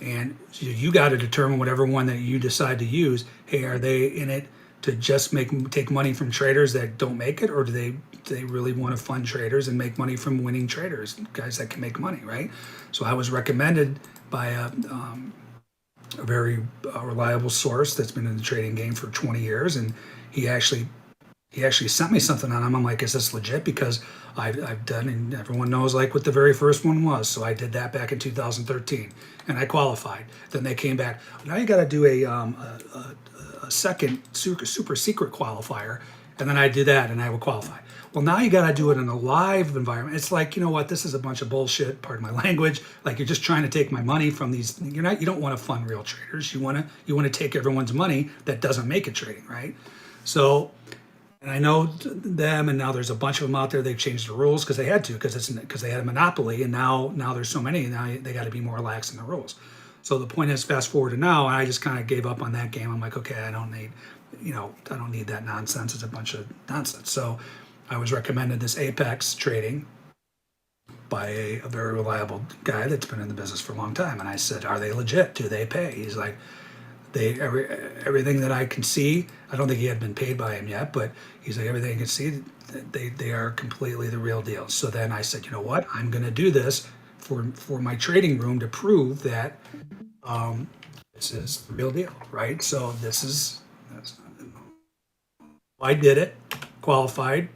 And you got to determine whatever one that you decide to use. Hey, are they in it to just take money from traders that don't make it, or do they really want to fund traders and make money from winning traders, guys that can make money, right? So I was recommended by a very reliable source that's been in the trading game for 20 years, and he actually sent me something on them. I'm like, is this legit? Because I've done, and everyone knows like what the very first one was. So I did that back in 2013, and I qualified. Then they came back. Now you got to do a second super secret qualifier, and then I did that, and I would qualify. Well, now you got to do it in a live environment. It's like, you know what? This is a bunch of bullshit. Pardon my language. Like, you're just trying to take my money from these. You don't want to fund real traders. You want to take everyone's money that doesn't make it trading, right? So. And I know them, and now there's a bunch of them out there. They've changed the rules because they had to, because they had a monopoly, and now there's so many. Now they got to be more lax in the rules. So the point is, fast forward to now, I just kind of gave up on that game. I'm like, okay, I don't need that nonsense. It's a bunch of nonsense. So I was recommended this Apex trading by a very reliable guy that's been in the business for a long time, and I said, are they legit? Do they pay? He's like, everything that I can see, I don't think he had been paid by him yet, but he's like, everything I can see, they are completely the real deal. So then I said, you know what, I'm going to do this for my trading room to prove that this is the real deal, right? So I did it, qualified.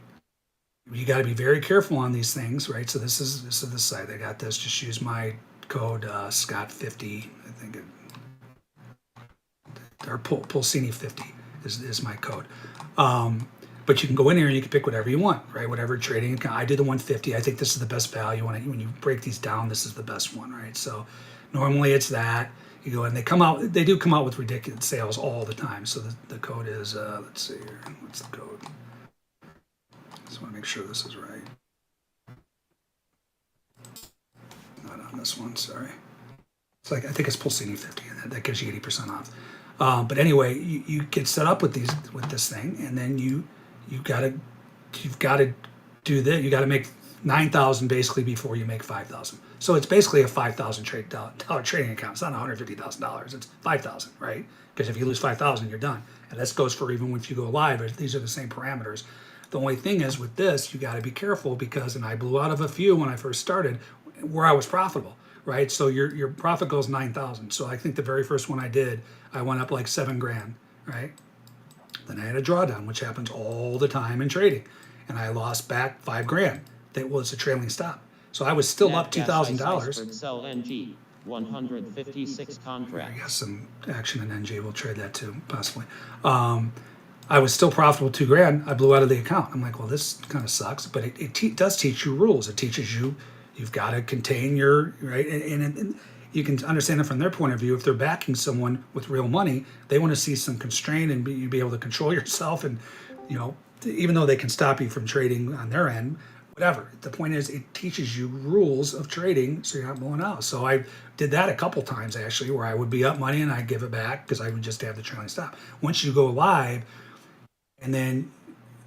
You got to be very careful on these things, right? So this is the site. I got this. Just use my code Scott50, I think. Or Pulcini 50 is my code. But you can go in here and you can pick whatever you want, right? Whatever trading account. I did the 150. I think this is the best value. When you break these down, this is the best one, right? So normally it's that. You go and they do come out with ridiculous sales all the time. So the code is, let's see here. What's the code? Just want to make sure this is right. Not on this one, sorry. It's like, I think it's Pulcini 50, and that gives you 80% off. But anyway, you get set up with this thing, and then you've got to do that. You got to make 9,000 basically before you make 5,000. So it's basically a $5,000 dollar trading account. It's not $150,000. It's 5,000, right? Because if you lose 5,000, you're done. And this goes for even if you go live. These are the same parameters. The only thing is with this, you got to be careful because, and I blew out of a few when I first started, where I was profitable. Right, so your profit goes 9,000. So I think the very first one I did, I went up like $7,000, right? Then I had a drawdown, which happens all the time in trading, and I lost back $5,000. That was a trailing stop. So I was still up $2,000. Sell NG 156 contract. I guess some action in NG. We'll trade that too, possibly. I was still profitable $2,000. I blew out of the account. I'm like, well, this kind of sucks, but it does teach you rules. It teaches you. You've got to contain your, right? And you can understand it from their point of view. If they're backing someone with real money, they want to see some constraint and you be able to control yourself. And, even though they can stop you from trading on their end, whatever. The point is it teaches you rules of trading so you're not blowing out. So I did that a couple times actually, where I would be up money and I'd give it back because I would just have the trailing stop. Once you go live, and then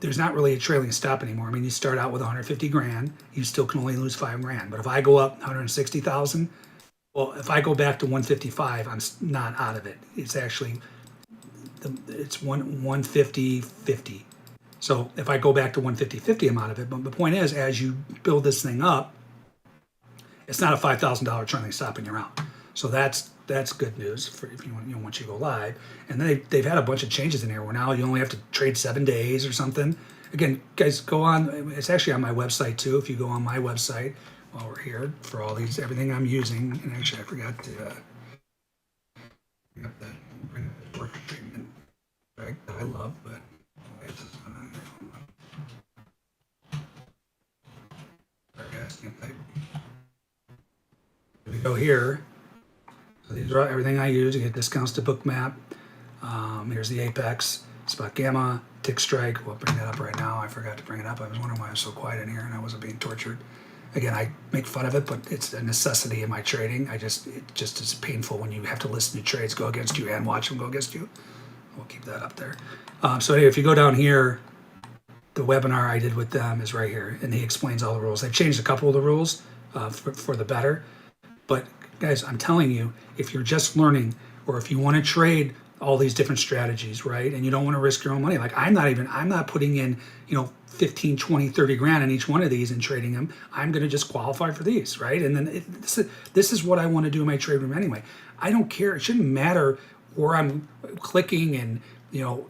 there's not really a trailing stop anymore. I mean, you start out with 150 grand, you still can only lose 5 grand. But if I go up 160,000, well, if I go back to 155, I'm not out of it. It's actually, it's 150.50. So if I go back to 150.50, I'm out of it. But the point is, as you build this thing up, it's not a $5,000 trailing stop and you're out. So that's good news for if you want, once you go live. And then they've had a bunch of changes in here where now you only have to trade 7 days or something. Again, guys, go on. It's actually on my website too. If you go on my website while we're here for all these everything I'm using, and actually I forgot to bring up that work treatment that I love, but we go here. So these are everything I use. You get discounts to Bookmap. Here's the Apex, Spot Gamma, Tick Strike. We'll bring that up right now. I forgot to bring it up. I was wondering why I was so quiet in here and I wasn't being tortured. Again, I make fun of it, but it's a necessity in my trading. It just is painful when you have to listen to trades go against you and watch them go against you. We'll keep that up there. So anyway, if you go down here, the webinar I did with them is right here, and he explains all the rules. They've changed a couple of the rules for the better. But guys, I'm telling you, if you're just learning, or if you want to trade all these different strategies, right, and you don't want to risk your own money, like I'm not putting in, 15, 20, 30 grand in each one of these and trading them. I'm going to just qualify for these, right? And then this is what I want to do in my trade room anyway. I don't care. It shouldn't matter where I'm clicking and, and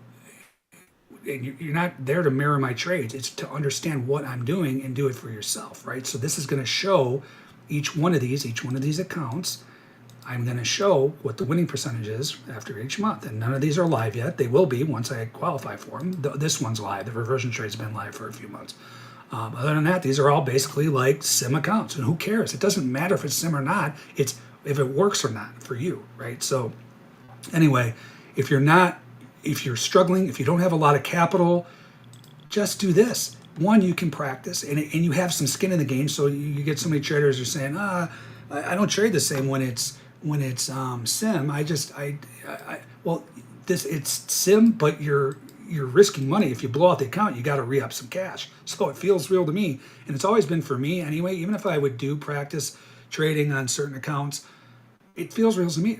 you're not there to mirror my trades. It's to understand what I'm doing and do it for yourself, right? So this is going to show each one of these accounts. I'm going to show what the winning percentage is after each month. And none of these are live yet. They will be once I qualify for them. This one's live. The reversion trade's been live for a few months. Other than that, these are all basically like sim accounts. And who cares? It doesn't matter if it's sim or not. It's if it works or not for you, right? So anyway, if you're struggling, if you don't have a lot of capital, just do this. One, you can practice and you have some skin in the game. So you get so many traders who are saying, I don't trade the same when it's sim. It's sim, but you're risking money. If you blow out the account, you got to re-up some cash. So it feels real to me, and it's always been for me anyway. Even if I would do practice trading on certain accounts, it feels real to me.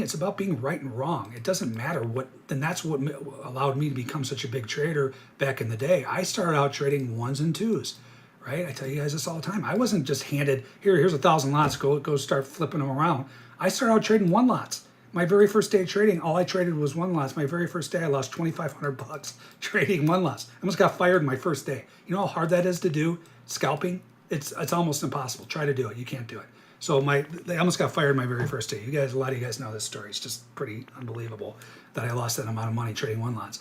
It's about being right and wrong. It doesn't matter what. Then that's what allowed me to become such a big trader back in the day. I started out trading ones and twos. Right? I tell you guys this all the time. I wasn't just handed, here's 1,000 lots, go start flipping them around. I started out trading one lots. My very first day of trading, all I traded was one lots. My very first day, I lost $2,500 trading one lots. I almost got fired my first day. You know how hard that is to do? Scalping? It's almost impossible. Try to do it. You can't do it. So they almost got fired my very first day. A lot of you guys know this story. It's just pretty unbelievable that I lost that amount of money trading one lots.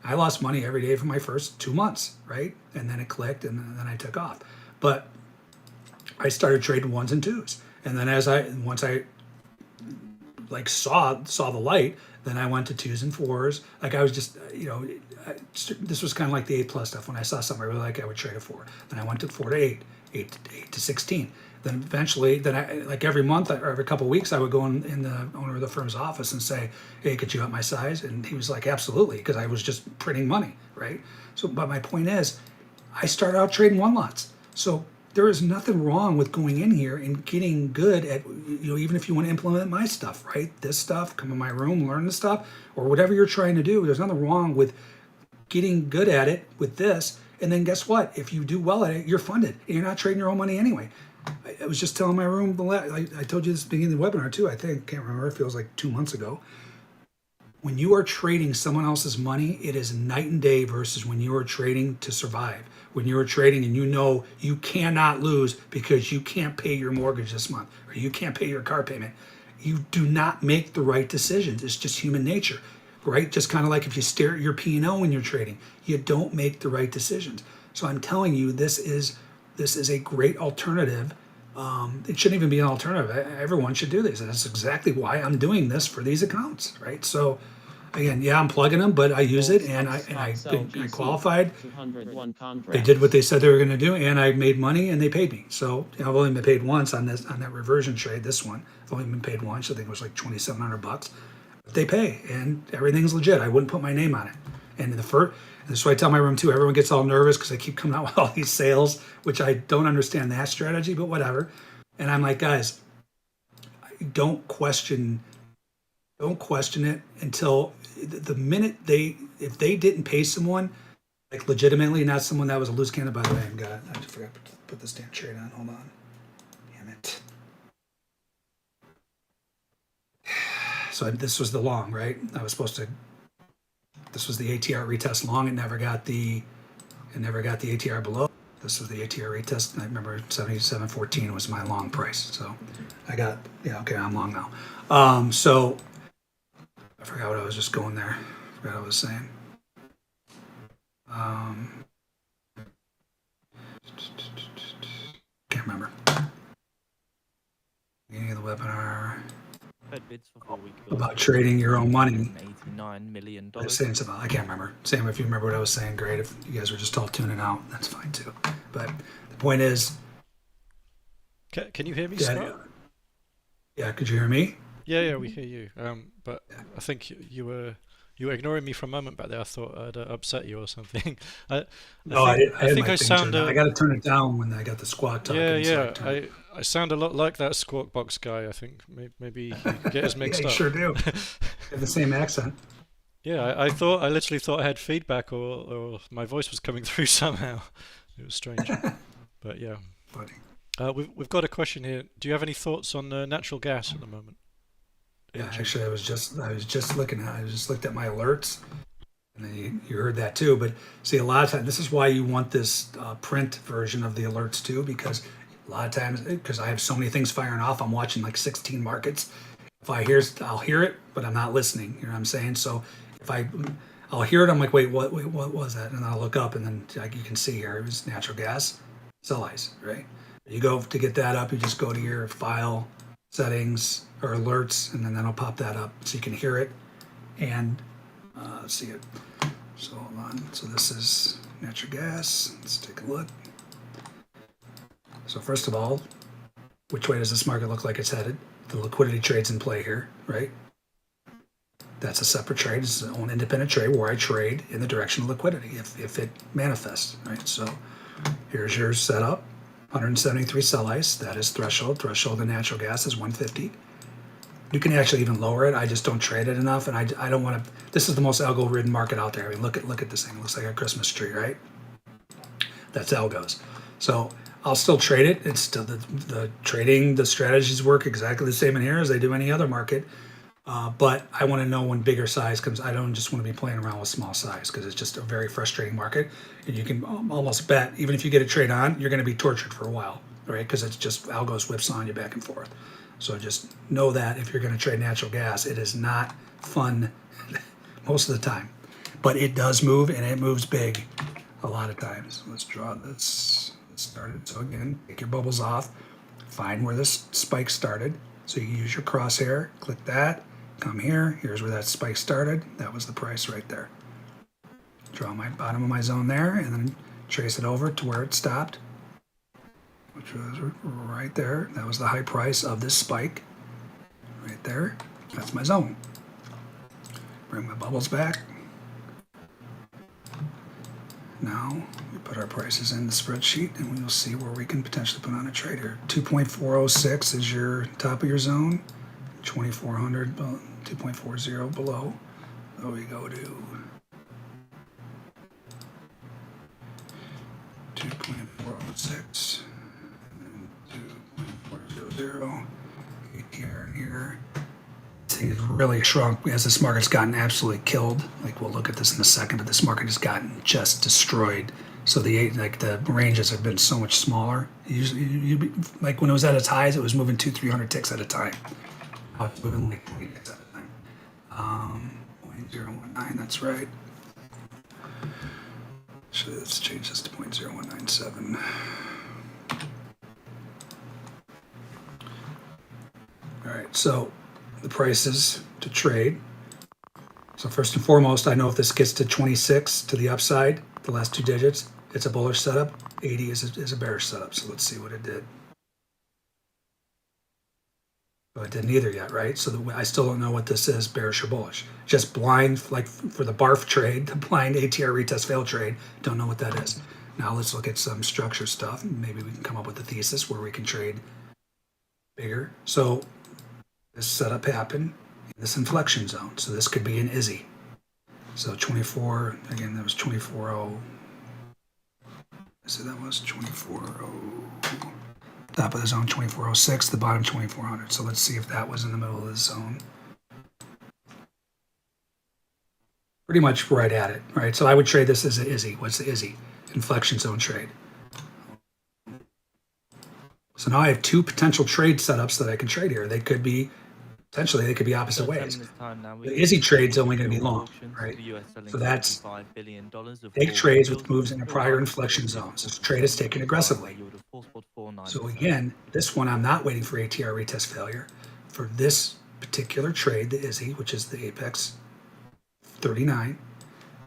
I lost money every day for my first 2 months, right? And then it clicked, and then I took off. But I started trading ones and twos, and then once I saw the light, then I went to twos and fours. Like I was just, this was kind of like the 8+ stuff. When I saw something I really like, I would trade a 4. Then I went to 4 to 8, 8 to 16. Then eventually, every month or every couple of weeks, I would go in the owner of the firm's office and say, "Hey, could you up my size?" And he was like, "Absolutely," because I was just printing money, right? So, but my point is, I started out trading one lots. So there is nothing wrong with going in here and getting good at, even if you want to implement my stuff, right? This stuff, come in my room, learn the stuff, or whatever you're trying to do. There's nothing wrong with getting good at it with this. And then guess what? If you do well at it, you're funded. And you're not trading your own money anyway. I was just telling my room, I told you this at the beginning of the webinar too, I think, can't remember, it feels like 2 months ago. When you are trading someone else's money, it is night and day versus when you are trading to survive. When you are trading and you cannot lose because you can't pay your mortgage this month or you can't pay your car payment, you do not make the right decisions. It's just human nature, right? Just kind of like if you stare at your P&L when you're trading, you don't make the right decisions. So I'm telling you, this is a great alternative. It shouldn't even be an alternative. Everyone should do this. And that's exactly why I'm doing this for these accounts, right? So again, yeah, I'm plugging them, but I use it and I qualified. They did what they said they were going to do, and I made money and they paid me. So I've only been paid once on that reversion trade. This one, I've only been paid once. I think it was like $2,700. But they pay, and everything's legit. I wouldn't put my name on it. And that's why I tell my room too. Everyone gets all nervous because I keep coming out with all these sales, which I don't understand that strategy, but whatever. And I'm like, guys, don't question it until the minute if they didn't pay someone, Like legitimately, not someone that was a loose cannon. By the way, I just forgot to put this damn trade on. Hold on. Damn it. So this was the long, right? I was supposed to. This was the ATR retest long. It never got the ATR below. This was the ATR retest. I remember 77.14 was my long price. So I got, yeah, okay, I'm long now. So I forgot what I was just going there. I forgot what I was saying. Can't remember. Beginning of the webinar. Bids for 4 weeks. About trading your own money. $89 million. I was saying something. I can't remember. Sam, if you remember what I was saying, great. If you guys were just all tuning out, that's fine too. But the point is, Can you hear me, yeah, Scott? yeah. Could you hear me? Yeah, we hear you. But I think you were ignoring me for a moment back there. I thought I'd upset you or something. I think I sound. I got to turn it down when I got the squawk talking. Yeah. I sound a lot like that Squawk Box guy. I think maybe you get us mixed yeah, you up. sure do. Have the same accent. Yeah, I literally thought I had feedback or my voice was coming through somehow. It was strange. But yeah. Funny. We've got a question here. Do you have any thoughts on natural gas at the moment? Yeah, actually, I was just looking at my alerts, and then you heard that too. But see, a lot of times, this is why you want this print version of the alerts too, because a lot of times, because I have so many things firing off, I'm watching like 16 markets. If I'll hear it, but I'm not listening. You know what I'm saying? So if I'll hear it, I'm like, wait, what was that? And I'll look up, and then like you can see here, it was natural gas, sell ice, right? You go to get that up, you just go to your file settings or alerts, and then that'll pop that up so you can hear it and see it. So hold on. So this is natural gas. Let's take a look. So first of all, which way does this market look like it's headed? The liquidity trade's in play here, right? That's a separate trade. It's its own independent trade where I trade in the direction of liquidity if it manifests, right? So here's your setup. 173 sell ice. That is threshold. Threshold in natural gas is 150. You can actually even lower it. I just don't trade it enough, and I don't want to. This is the most algo-ridden market out there. I mean, look at this thing. It looks like a Christmas tree, right? That's algos. So I'll still trade it. It's still the trading, the strategies work exactly the same in here as they do any other market. But I want to know when bigger size comes. I don't just want to be playing around with small size because it's just a very frustrating market. And you can almost bet, even if you get a trade on, you're going to be tortured for a while, right? Because it's just algos whipsawing you back and forth. So just know that if you're going to trade natural gas, it is not fun most of the time. But it does move, and it moves big a lot of times. Let's draw this. Let's start it. So again, take your bubbles off. Find where this spike started. So you use your crosshair, click that, come here. Here's where that spike started. That was the price right there. Draw my bottom of my zone there, and then trace it over to where it stopped, which was right there. That was the high price of this spike right there. That's my zone. Bring my bubbles back. Now we put our prices in the spreadsheet, and we will see where we can potentially put on a trade here. 2.406 is your top of your zone. 2400, 2.40 below. So we go to 2.406, 2.400, here and here. This thing has really shrunk as this market's gotten absolutely killed. Like we'll look at this in a second, but this market has gotten just destroyed. So the ranges have been so much smaller. Usually, like when it was at its highs, it was moving 200-300 ticks at a time. Now it's moving like 20 ticks at a time. 0.019, that's right. So let's change this to 0.0197. All right, so the prices to trade. So first and foremost, I know if this gets to 26 to the upside, the last two digits, it's a bullish setup. 80 is a bearish setup. So let's see what it did. Well, it didn't either yet, right? So I still don't know what this is, bearish or bullish. Just blind, like for the Barf trade, the blind ATR retest fail trade, don't know what that is. Now let's look at some structure stuff. Maybe we can come up with a thesis where we can trade bigger. So this setup happened in this inflection zone. So this could be an IZZY. So 24, again, that was 24.0, So that was 24.0. Top of the zone 24.06, the bottom 2400. So let's see if that was in the middle of the zone. Pretty much right at it, right? So I would trade this as an IZZY. What's the IZZY? Inflection zone trade. So now I have two potential trade setups that I can trade here. They could be, potentially, they could be opposite ways. The IZZY trade's only going to be long, right? So that's take trades with moves in a prior inflection zones. This trade is taken aggressively. So again, this one I'm not waiting for ATR retest failure. For this particular trade, the IZZY, which is the Apex 39,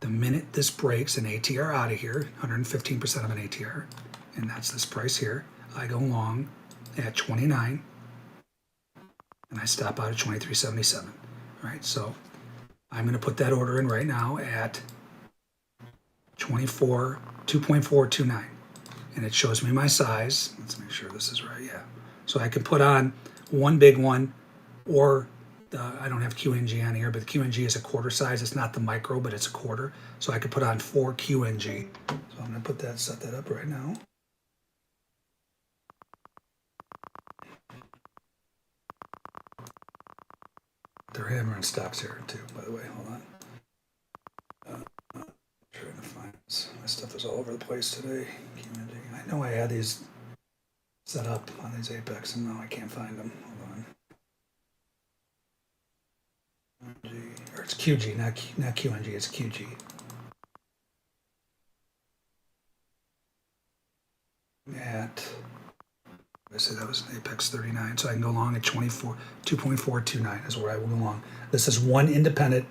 the minute this breaks an ATR out of here, 115% of an ATR, and that's this price here, I go long at 29 and I stop out at 23.77. Right, so I'm going to put that order in right now at 2.429, and it shows me my size. Let's make sure this is right. Yeah, so I can put on one big one, or I don't have QNG on here, but the QNG is a quarter size. It's not the micro, but it's a quarter. So I could put on 4 QNG. So I'm going to set that up right now. They're hammering stops here too, by the way. Hold on. Trying to find this. My stuff is all over the place today. QNG. I know I had these set up on these Apex, and now I can't find them. Hold on. Or it's QG, not QNG, it's QG. I say that was an Apex 39, so I can go long at 2.429 is where I will go long. This is one independent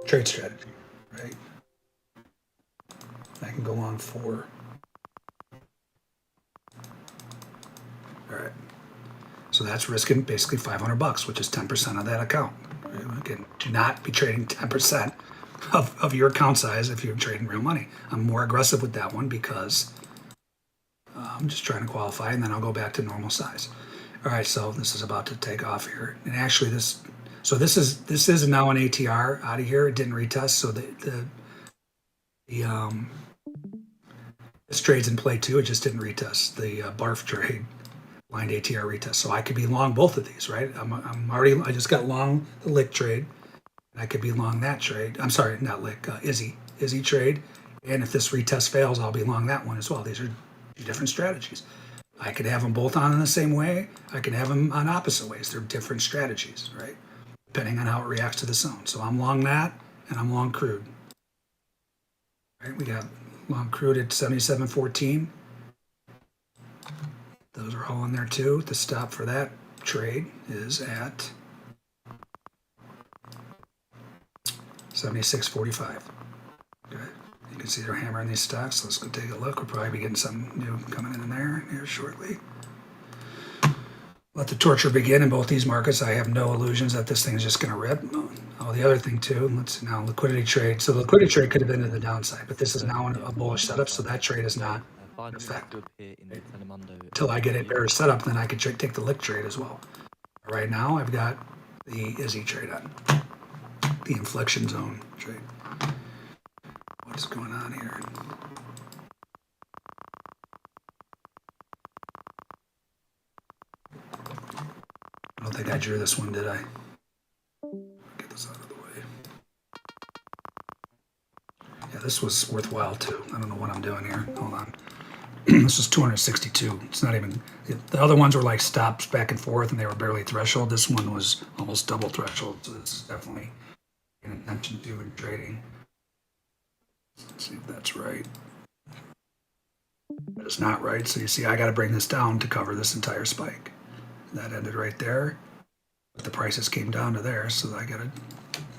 trade strategy, right? I can go long 4. All right. So that's risking basically $500, which is 10% of that account. Again, do not be trading 10% of your account size if you're trading real money. I'm more aggressive with that one because I'm just trying to qualify, and then I'll go back to normal size. All right, so this is about to take off here, and actually this is now an ATR out of here. It didn't retest, so this trade's in play too. It just didn't retest the Barf trade, blind ATR retest. So I could be long both of these, right? I just got long the lick trade, and I could be long that trade. I'm sorry, not lick, IZZY trade. And if this retest fails, I'll be long that one as well. These are different strategies. I could have them both on in the same way. I can have them on opposite ways. They're different strategies, right? Depending on how it reacts to the zone. So I'm long that, and I'm long crude. Right? We got long crude at 77.14. Those are all in there too. The stop for that trade is at 76.45. Okay. You can see they're hammering these stocks. Let's go take a look. We'll probably be getting something new coming in there here shortly. Let the torture begin in both these markets. I have no illusions that this thing is just going to rip. Oh, the other thing too, let's see now, liquidity trade. So the liquidity trade could have been to the downside, but this is now a bullish setup, so that trade is not in effect. Until I get it better set up, then I could take the lick trade as well. Right now, I've got the IZZY trade on, the inflection zone trade. What's going on here? I don't think I drew this one, did I? Get this out of the way. Yeah, this was worthwhile too. I don't know what I'm doing here. Hold on. This is 262. It's not even, the other ones were like stops back and forth and they were barely threshold. This one was almost double threshold. So it's definitely an attention to in trading. Let's see if that's right. That is not right. So you see, I got to bring this down to cover this entire spike. That ended right there. But the prices came down to there. So I got to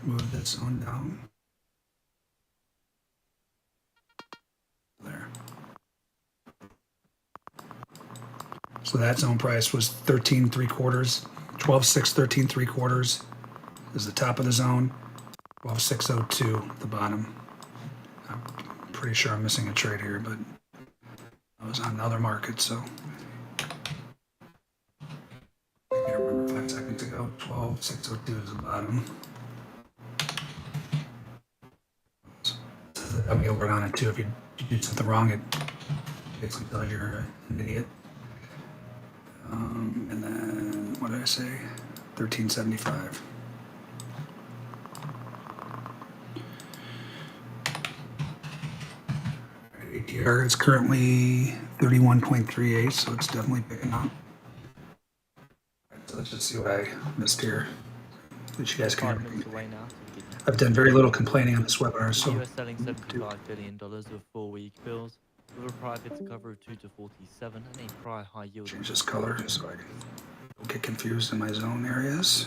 move this zone down. There. So that zone price was 13.75, 12.6, 13.75 is the top of the zone, 12.602 the bottom. I'm pretty sure I'm missing a trade here, but I was on another market, so I can't remember 5 seconds ago. 12.602 is the bottom. I'll be over on it too if you do something wrong. Get some tell you're an idiot. And then what did I say? 1375. ATR is currently 31.38, so it's definitely picking up. So let's just see what I missed here. That you guys can 5 hear me. minutes away now. So I've done very little complaining on this webinar, the so US selling $75 billion with 4-week bills, with a prior bid to cover of 2 to 47 and a prior high yield. change this color so I can don't get confused in my zone areas.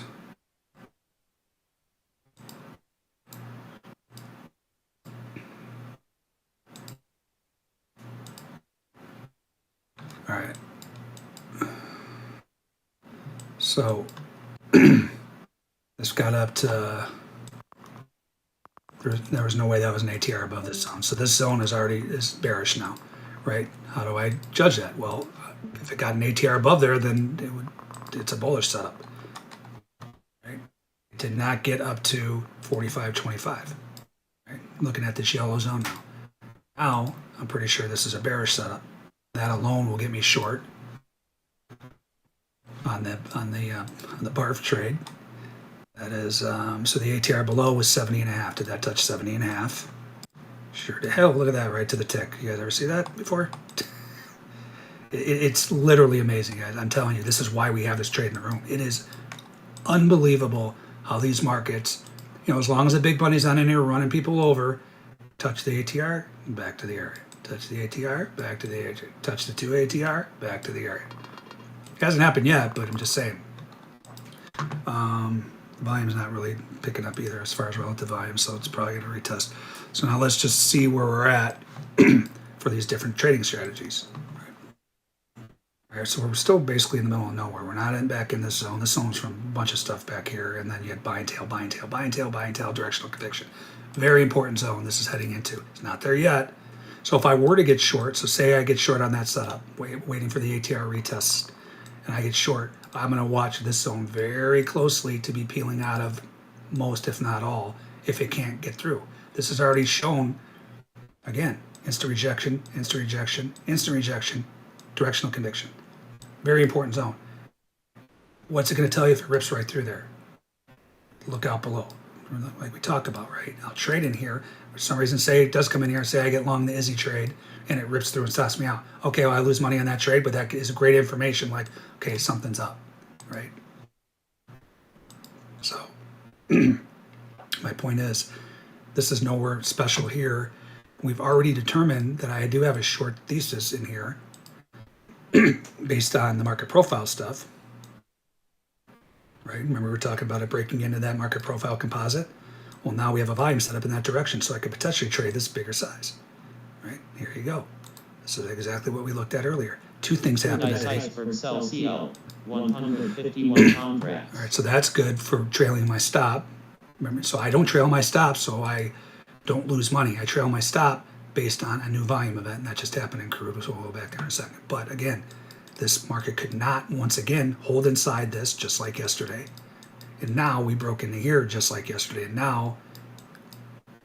All right. So this got up to, there was no way that was an ATR above this zone. So this zone is bearish now, right? How do I judge that? Well, if it got an ATR above there, then it's a bullish setup, right? It did not get up to 45.25, right? Looking at this yellow zone now. Now, I'm pretty sure this is a bearish setup. That alone will get me short on the Barf trade. That is, so the ATR below was 70.5. Did that touch 70.5? Sure to hell, look at that, right to the tick. You guys ever see that before? It's literally amazing, guys. I'm telling you, this is why we have this trade in the room. It is unbelievable how these markets, as long as the big bunny's on in here running people over, touch the ATR, back to the area. Touch the ATR, back to the area. Touch the 2 ATR, back to the area. It hasn't happened yet, but I'm just saying. Volume's not really picking up either as far as relative volume, so it's probably going to retest. So now let's just see where we're at for these different trading strategies. All right, so we're still basically in the middle of nowhere. We're not back in this zone. This zone's from a bunch of stuff back here, and then you had buy and tail, buy and tail, buy and tail, buy and tail, directional conviction. Very important zone this is heading into. It's not there yet. So if I were to get short, so say I get short on that setup, waiting for the ATR retest, and I get short, I'm going to watch this zone very closely to be peeling out of most, if not all, if it can't get through. This is already shown, again, instant rejection, instant rejection, instant rejection, directional conviction. Very important zone. What's it going to tell you if it rips right through there? Look out below. Like we talked about, right? I'll trade in here. For some reason, say it does come in here and say I get long the Izzy trade and it rips through and stops me out. Okay, well, I lose money on that trade, but that is great information. Like, okay, something's up, right? So my point is, this is nowhere special here. We've already determined that I do have a short thesis in here based on the market profile stuff, right? Remember we were talking about it breaking into that market profile composite? Well, now we have a volume set up in that direction, so I could potentially trade this bigger size, right? Here you go. This is exactly what we looked at earlier. Two things happened today. Iceberg sell CL 151 contracts. All right, so that's good for trailing my stop. Remember, so I don't trail my stop, so I don't lose money. I trail my stop based on a new volume event, and that just happened in crude, so we'll go back there in a second. But again, this market could not, once again, hold inside this just like yesterday. And now we broke into here just like yesterday, and now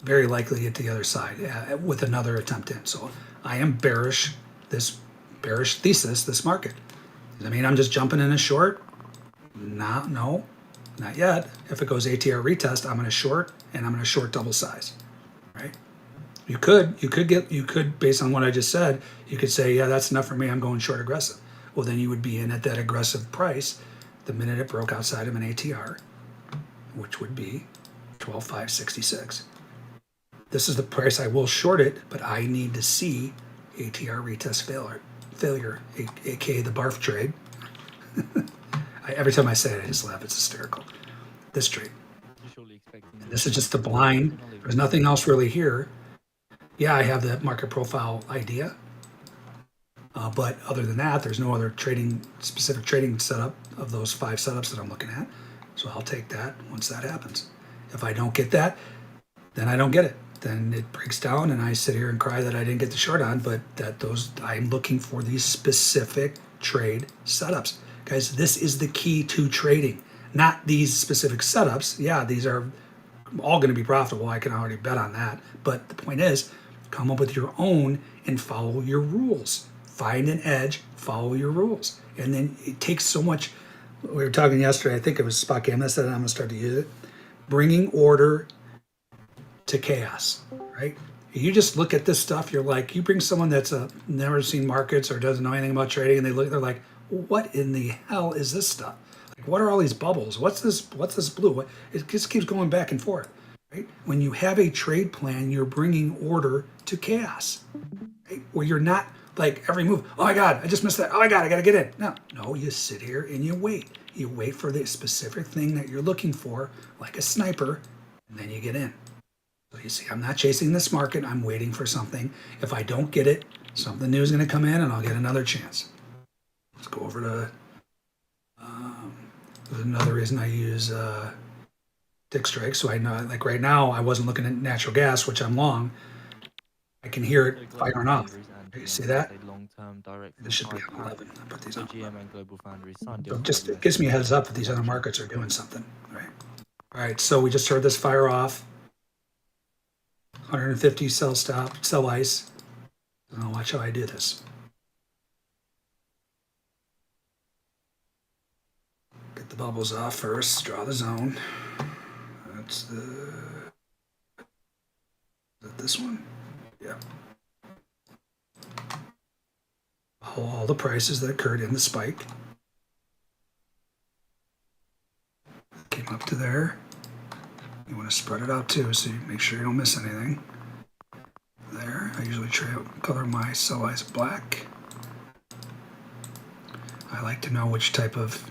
very likely get to the other side with another attempt in. So I am bearish, this bearish thesis, this market. Does that mean I'm just jumping in a short? No, not yet. If it goes ATR retest, I'm going to short, and I'm going to short double size, right? You could based on what I just said, you could say, yeah, that's enough for me. I'm going short aggressive. Well, then you would be in at that aggressive price the minute it broke outside of an ATR, which would be 12,566. This is the price I will short it, but I need to see ATR retest failure, aka the Barf trade. Every time I say it, I just laugh. It's hysterical. This trade. And this is just the blind. There's nothing else really here. Yeah, I have that market profile idea. But other than that, there's no other specific trading setup of those 5 setups that I'm looking at. So I'll take that once that happens. If I don't get that, then I don't get it. Then it breaks down and I sit here and cry that I didn't get the short on, but I'm looking for these specific trade setups. Guys, this is the key to trading, not these specific setups. Yeah, these are all going to be profitable. I can already bet on that. But the point is, come up with your own and follow your rules. find an edge, follow your rules. And then it takes so much. We were talking yesterday, I think it was Spot Game that said, and I'm going to start to use it, bringing order to chaos, right? You just look at this stuff, you're like, you bring someone that's never seen markets or doesn't know anything about trading, and they're like, what in the hell is this stuff? Like, what are all these bubbles? What's this blue? It just keeps going back and forth, right? When you have a trade plan, you're bringing order to chaos, right? Where you're not like every move, oh my God, I just missed that. Oh my God, I got to get in. No, you sit here and you wait. You wait for the specific thing that you're looking for, like a sniper, and then you get in. So you see, I'm not chasing this market. I'm waiting for something. If I don't get it, something new is going to come in and I'll get another chance. Let's go over to, there's another reason I use tick strike. So I know, like right now, I wasn't looking at natural gas, which I'm long. I can hear it firing off. You see that? This should be on 11. I put these on. So just it gives me a heads up that these other markets are doing something, right? All right, so we just heard this fire off. 150 sell stop, sell ice. Now watch how I do this. Get the bubbles off first, draw the zone. That's the, is that this one? Yeah. All the prices that occurred in the spike. Came up to there. You want to spread it out too, so you make sure you don't miss anything. There, I usually color my sell ice black. I like to know which type of,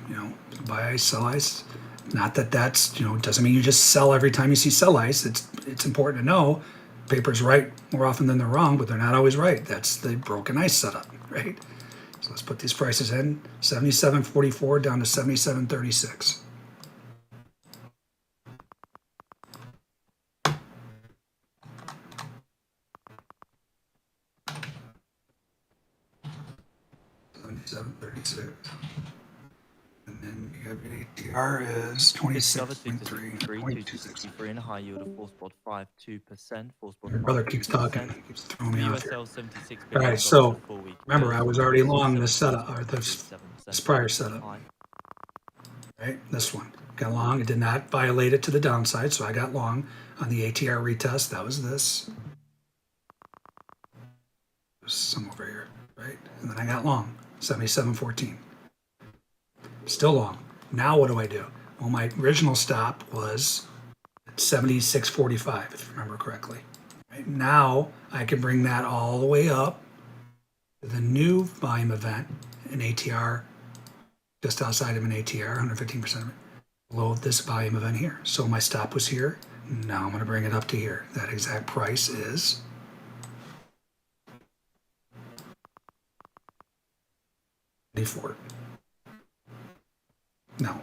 buy ice, sell ice. Not that that's, doesn't mean you just sell every time you see sell ice. It's important to know. Paper's right more often than they're wrong, but they're not always right. That's the broken ice setup, right? So let's put these prices in. 77.44 down to 77.36. And then you have ATR is 26.3, 22.63. And a high yield of 4.52%. Your brother keeps talking, keeps throwing me off here. All right, so remember, I was already long this setup, or this prior setup. Right, this one got long. It did not violate it to the downside, so I got long on the ATR retest. That was this. There's some over here, right? And then I got long. 77.14. Still long. Now what do? Well, my original stop was 76.45, if you remember correctly. Right? Now I can bring that all the way up to the new volume event, an ATR, just outside of an ATR, 115% of it, below this volume event here. So my stop was here. Now I'm going to bring it up to here. That exact price is no,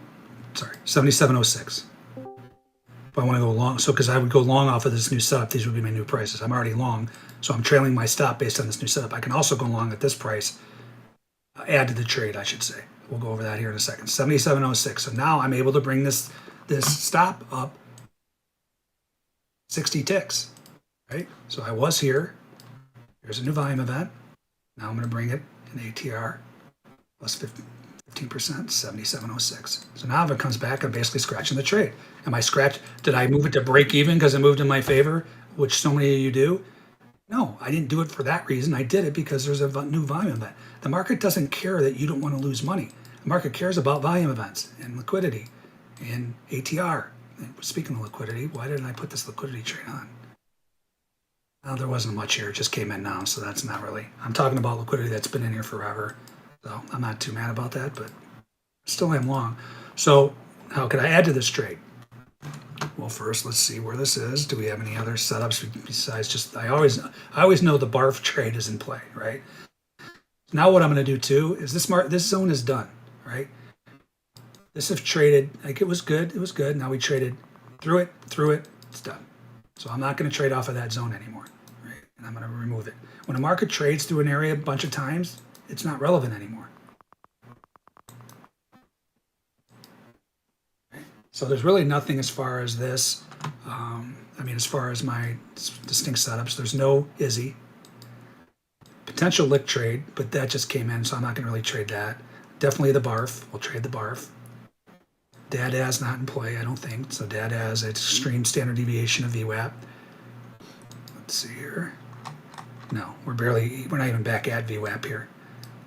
sorry, 77.06. If I want to go long, so because I would go long off of this new setup, these would be my new prices. I'm already long, so I'm trailing my stop based on this new setup. I can also go long at this price, add to the trade, I should say. We'll go over that here in a second. 77.06. So now I'm able to bring this stop up 60 ticks, right? So I was here. Here's a new volume event. Now I'm going to bring it in ATR. Plus 15%, 77.06. So now if it comes back, I'm basically scratching the trade. Did I move it to break even because it moved in my favor, which so many of you do? No, I didn't do it for that reason. I did it because there's a new volume event. The market doesn't care that you don't want to lose money. The market cares about volume events and liquidity and ATR. And speaking of liquidity, why didn't I put this liquidity trade on? Well, there wasn't much here. It just came in now, so that's not really. I'm talking about liquidity that's been in here forever. So I'm not too mad about that, but still am long. So how could I add to this trade? Well, first, let's see where this is. Do we have any other setups besides just, I always know the Barf trade is in play, right? Now what I'm going to do too is this zone is done, right? This have traded, like it was good. Now we traded through it, it's done. So I'm not going to trade off of that zone anymore, right? And I'm going to remove it. When a market trades through an area a bunch of times, it's not relevant anymore. So there's really nothing as far as this. As far as my distinct setups, there's no Izzy. Potential lick trade, but that just came in, so I'm not going to really trade that. Definitely the Barf. We'll trade the Barf. Dad-as not in play, I don't think. So Dad-as, it's extreme standard deviation of VWAP. Let's see here. No, we're not even back at VWAP here.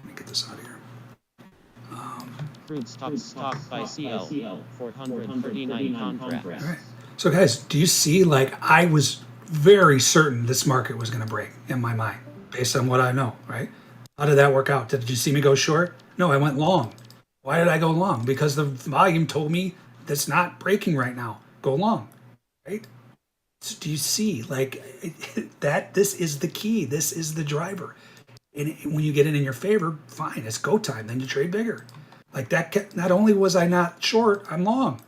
Let me get this out of here. Crude stock by CL, 439 contracts. All right. So guys, do you see, like, I was very certain this market was going to break in my mind based on what I know, right? How did that work out? Did you see me go short? No, I went long. Why did I go long? Because the volume told me that's not breaking right now. Go long, right? So do you see, like, that this is the key. This is the driver. And when you get it in your favor, fine, it's go time. Then you trade bigger. Like that, not only was I not short, I'm long.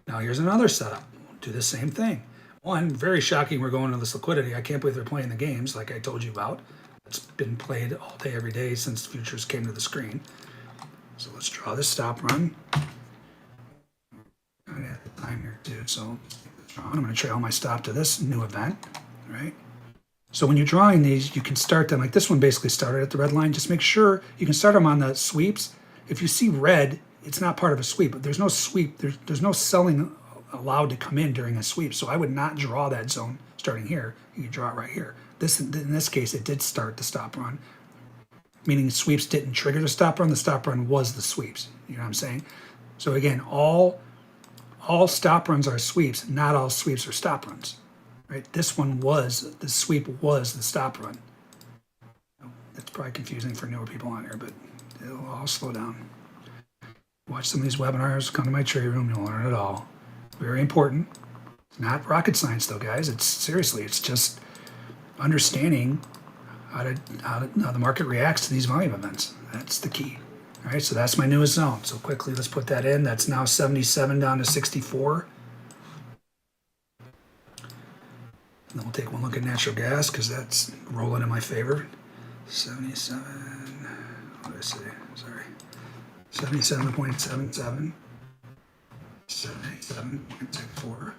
Now here's another setup. We'll do the same thing. One, very shocking, we're going to this liquidity. I can't believe they're playing the games like I told you about. It's been played all day, every day since futures came to the screen. So let's draw this stop run. I got the time here too, so I'm going to trail my stop to this new event, right? So when you're drawing these, you can start them, like this one basically started at the red line. Just make sure you can start them on the sweeps. If you see red, it's not part of a sweep, but there's no sweep. There's no selling allowed to come in during a sweep. So I would not draw that zone starting here. You can draw it right here. In this case, it did start the stop run, meaning sweeps didn't trigger the stop run. The stop run was the sweeps. You know what I'm saying? So again, all stop runs are sweeps. Not all sweeps are stop runs. Right? This one was, the sweep was the stop run. That's probably confusing for newer people on here, but it'll all slow down. Watch some of these webinars, come to my trade room, you'll learn it all. Very important. Not rocket science though, guys. It's seriously, it's just understanding how the market reacts to these volume events. That's the key. All right, so that's my newest zone. So quickly, let's put that in. That's now 77 down to 64. And then we'll take one look at natural gas because that's rolling in my favor. 77, what did I say? Sorry. 77.77. 77.64.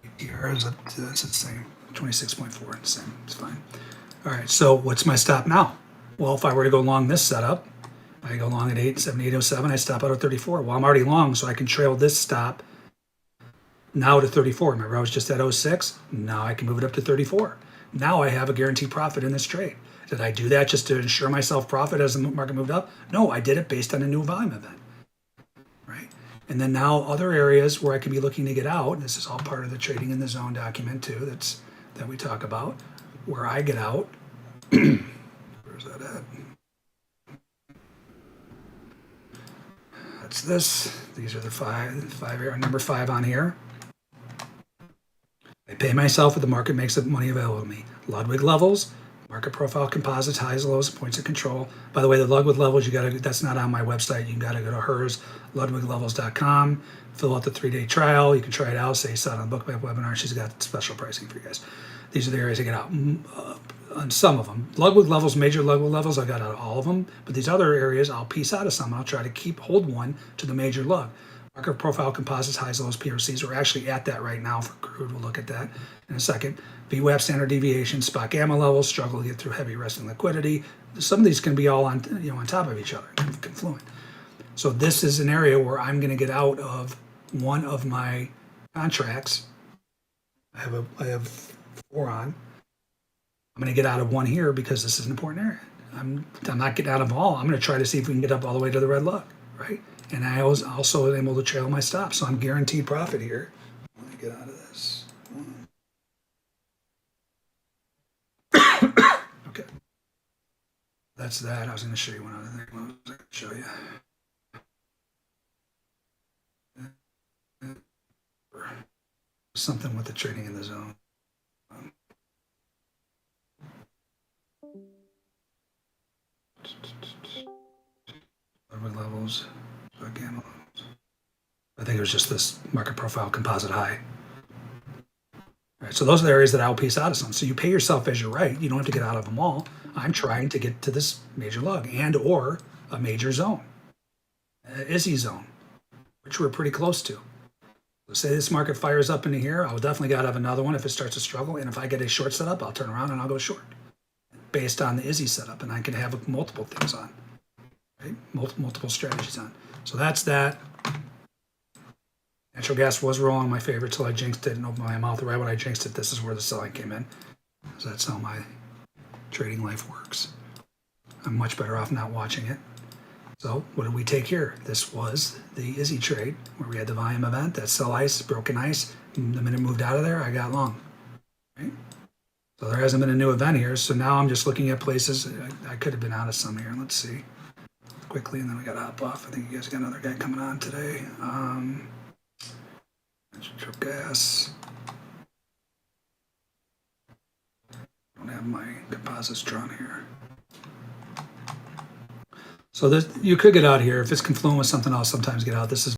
ATR is up to, it's the same. 26.4, the same. It's fine. All right, so what's my stop now? Well, if I were to go long this setup, I go long at 78.07, I stop out at 34. Well, I'm already long, so I can trail this stop now to 34. Remember, I was just at 06. Now I can move it up to 34. Now I have a guaranteed profit in this trade. Did I do that just to ensure myself profit as the market moved up? No, I did it based on a new volume event, right? And then now other areas where I can be looking to get out, this is all part of the trading in the zone document too, that we talk about, where I get out. Where's that at? That's this. These are the five number 5 on here. I pay myself if the market makes the money available to me. Ludwig levels, market profile composites, highs, lows, points of control. By the way, the Ludwig levels, that's not on my website. You gotta go to hers, ludwiglevels.com, fill out the 3-day trial. You can try it out. Say you saw it on the Bookmap webinar. She's got special pricing for you guys. These are the areas I get out. On some of them. Ludwig levels, major Ludwig levels, I got out of all of them. But these other areas, I'll piece out of some. I'll try to hold one to the major lug. Market profile composites, highs, lows, PRCs. We're actually at that right now for crude. We'll look at that in a second. VWAP standard deviation, spot gamma levels, struggle to get through heavy resting liquidity. Some of these can be all on top of each other, confluent. So this is an area where I'm going to get out of one of my contracts. I have 4 on. I'm going to get out of one here because this is an important area. I'm not getting out of all. I'm going to try to see if we can get up all the way to the red lug, right? And I was also able to trail my stop, so I'm guaranteed profit here. Let me get out of this. Okay. That's that. I was going to show you one other thing. What was I going to show you? Something with the trading in the zone. Levels, gamma levels. I think it was just this market profile composite high. All right, so those are the areas that I'll piece out of some. So you pay yourself as you're right. You don't have to get out of them all. I'm trying to get to this major lug and or a major zone, ISI zone, which we're pretty close to. So say this market fires up into here, I will definitely get out of another one if it starts to struggle. And if I get a short setup, I'll turn around and I'll go short. based on the ISI setup, and I can have multiple things on, right? Multiple strategies on. So that's that. Natural gas was rolling my favorite till I jinxed it and opened my mouth. Right when I jinxed it, this is where the selling came in. So that's how my trading life works. I'm much better off not watching it. So what did we take here? This was the ISI trade where we had the volume event, that sell ice, broken ice. The minute it moved out of there, I got long. Right? So there hasn't been a new event here. So now I'm just looking at places. I could have been out of some here. Let's see quickly, and then we got to hop off. I think you guys got another guy coming on today. Natural gas. I don't have my composites drawn here. So this, you could get out here if it's confluent with something else. Sometimes get out. This is